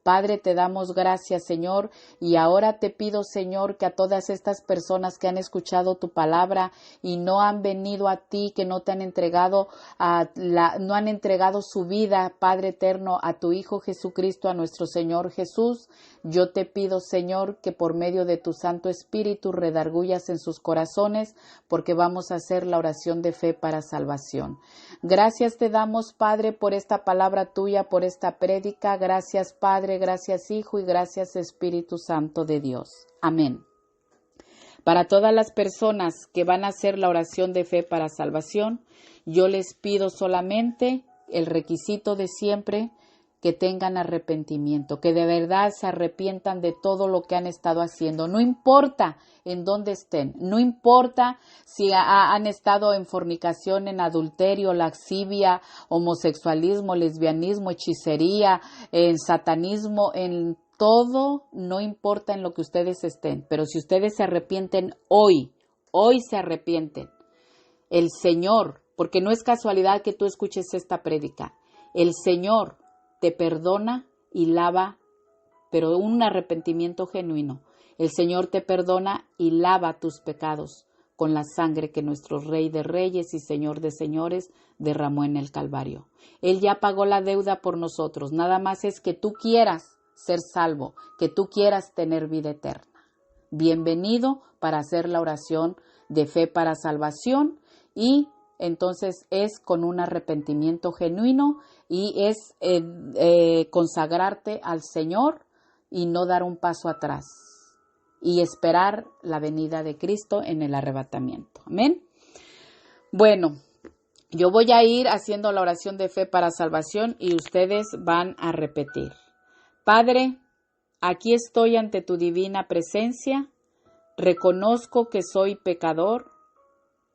Padre, te damos gracias, Señor, y ahora te pido, Señor, que a todas estas personas que han escuchado tu palabra y no han venido a ti, que no te han entregado no han entregado su vida, Padre eterno, a tu Hijo Jesucristo, a nuestro Señor Jesús, yo te pido, Señor, que por medio de tu Santo Espíritu redargullas en sus corazones, porque vamos a hacer la oración de fe para salvación. Gracias te damos, Padre, por esta palabra tuya, por esta prédica. Gracias, Padre, gracias, Hijo, y gracias, Espíritu Santo de Dios. Amén. Para todas las personas que van a hacer la oración de fe para salvación, yo les pido solamente el requisito de siempre, que tengan arrepentimiento, que de verdad se arrepientan de todo lo que han estado haciendo. No importa en dónde estén, no importa si han estado en fornicación, en adulterio, lascivia, homosexualismo, lesbianismo, hechicería, en satanismo, en todo, no importa en lo que ustedes estén, pero si ustedes se arrepienten hoy se arrepienten, el Señor, porque no es casualidad que tú escuches esta prédica, el Señor te perdona y lava, pero un arrepentimiento genuino. El Señor te perdona y lava tus pecados con la sangre que nuestro Rey de Reyes y Señor de Señores derramó en el Calvario. Él ya pagó la deuda por nosotros. Nada más es que tú quieras ser salvo, que tú quieras tener vida eterna. Bienvenido para hacer la oración de fe para salvación y entonces es con un arrepentimiento genuino y es consagrarte al Señor y no dar un paso atrás y esperar la venida de Cristo en el arrebatamiento. Amén. Bueno, yo voy a ir haciendo la oración de fe para salvación y ustedes van a repetir. Padre, aquí estoy ante tu divina presencia. Reconozco que soy pecador.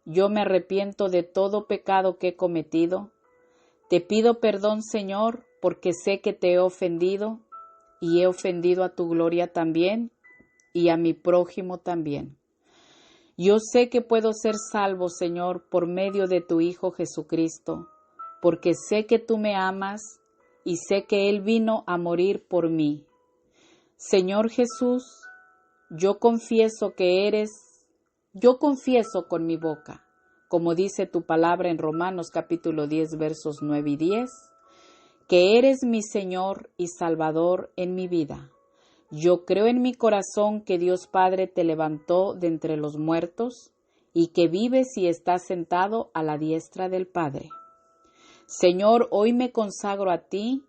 Yo me arrepiento de todo pecado que he cometido. Te pido perdón, Señor, porque sé que te he ofendido y he ofendido a tu gloria también y a mi prójimo también. Yo sé que puedo ser salvo, Señor, por medio de tu Hijo Jesucristo, porque sé que tú me amas y sé que Él vino a morir por mí. Señor Jesús, yo confieso con mi boca, como dice tu palabra en Romanos capítulo 10, versos 9 y 10, que eres mi Señor y Salvador en mi vida. Yo creo en mi corazón que Dios Padre te levantó de entre los muertos y que vives y estás sentado a la diestra del Padre. Señor, hoy me consagro a ti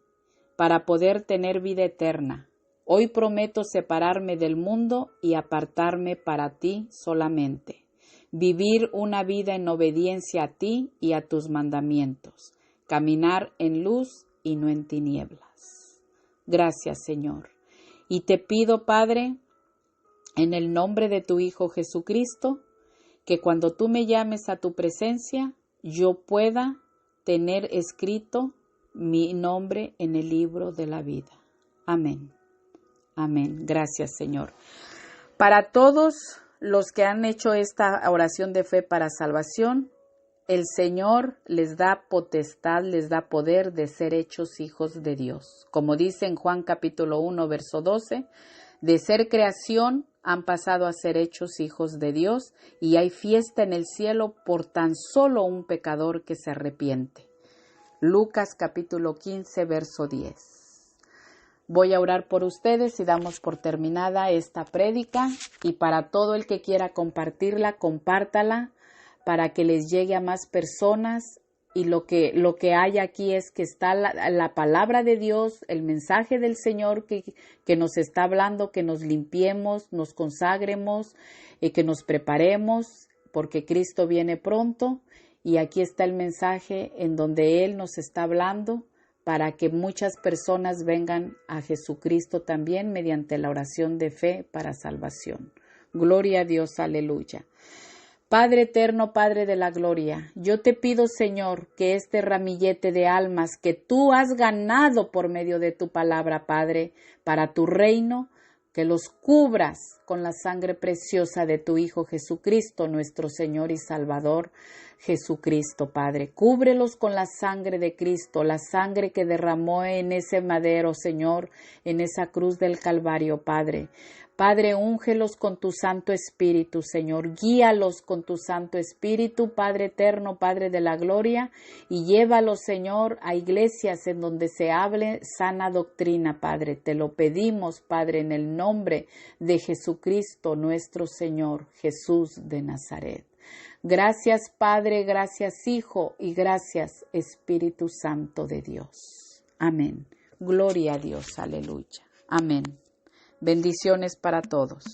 para poder tener vida eterna. Hoy prometo separarme del mundo y apartarme para ti solamente. Vivir una vida en obediencia a ti y a tus mandamientos. Caminar en luz y no en tinieblas. Gracias, Señor. Y te pido, Padre, en el nombre de tu Hijo Jesucristo, que cuando tú me llames a tu presencia, yo pueda tener escrito mi nombre en el libro de la vida. Amén. Amén. Gracias, Señor. Para todos los que han hecho esta oración de fe para salvación, el Señor les da potestad, les da poder de ser hechos hijos de Dios. Como dice en Juan capítulo 1, verso 12, de ser creación han pasado a ser hechos hijos de Dios y hay fiesta en el cielo por tan solo un pecador que se arrepiente. Lucas capítulo 15, verso 10. Voy a orar por ustedes y damos por terminada esta prédica y para todo el que quiera compartirla, compártala para que les llegue a más personas y lo que hay aquí es que está la palabra de Dios, el mensaje del Señor que nos está hablando, que nos limpiemos, nos consagremos, que nos preparemos porque Cristo viene pronto y aquí está el mensaje en donde Él nos está hablando para que muchas personas vengan a Jesucristo también mediante la oración de fe para salvación. Gloria a Dios, aleluya. Padre eterno, Padre de la gloria, yo te pido, Señor, que este ramillete de almas que tú has ganado por medio de tu palabra, Padre, para tu reino, que los cubras con la sangre preciosa de tu Hijo Jesucristo, nuestro Señor y Salvador, Jesucristo, Padre. Cúbrelos con la sangre de Cristo, la sangre que derramó en ese madero, Señor, en esa cruz del Calvario, Padre. Padre, úngelos con tu Santo Espíritu, Señor. Guíalos con tu Santo Espíritu, Padre eterno, Padre de la gloria, y llévalos, Señor, a iglesias en donde se hable sana doctrina, Padre. Te lo pedimos, Padre, en el nombre de Jesucristo, nuestro Señor, Jesús de Nazaret. Gracias, Padre, gracias, Hijo, y gracias, Espíritu Santo de Dios. Amén. Gloria a Dios, aleluya. Amén. Bendiciones para todos.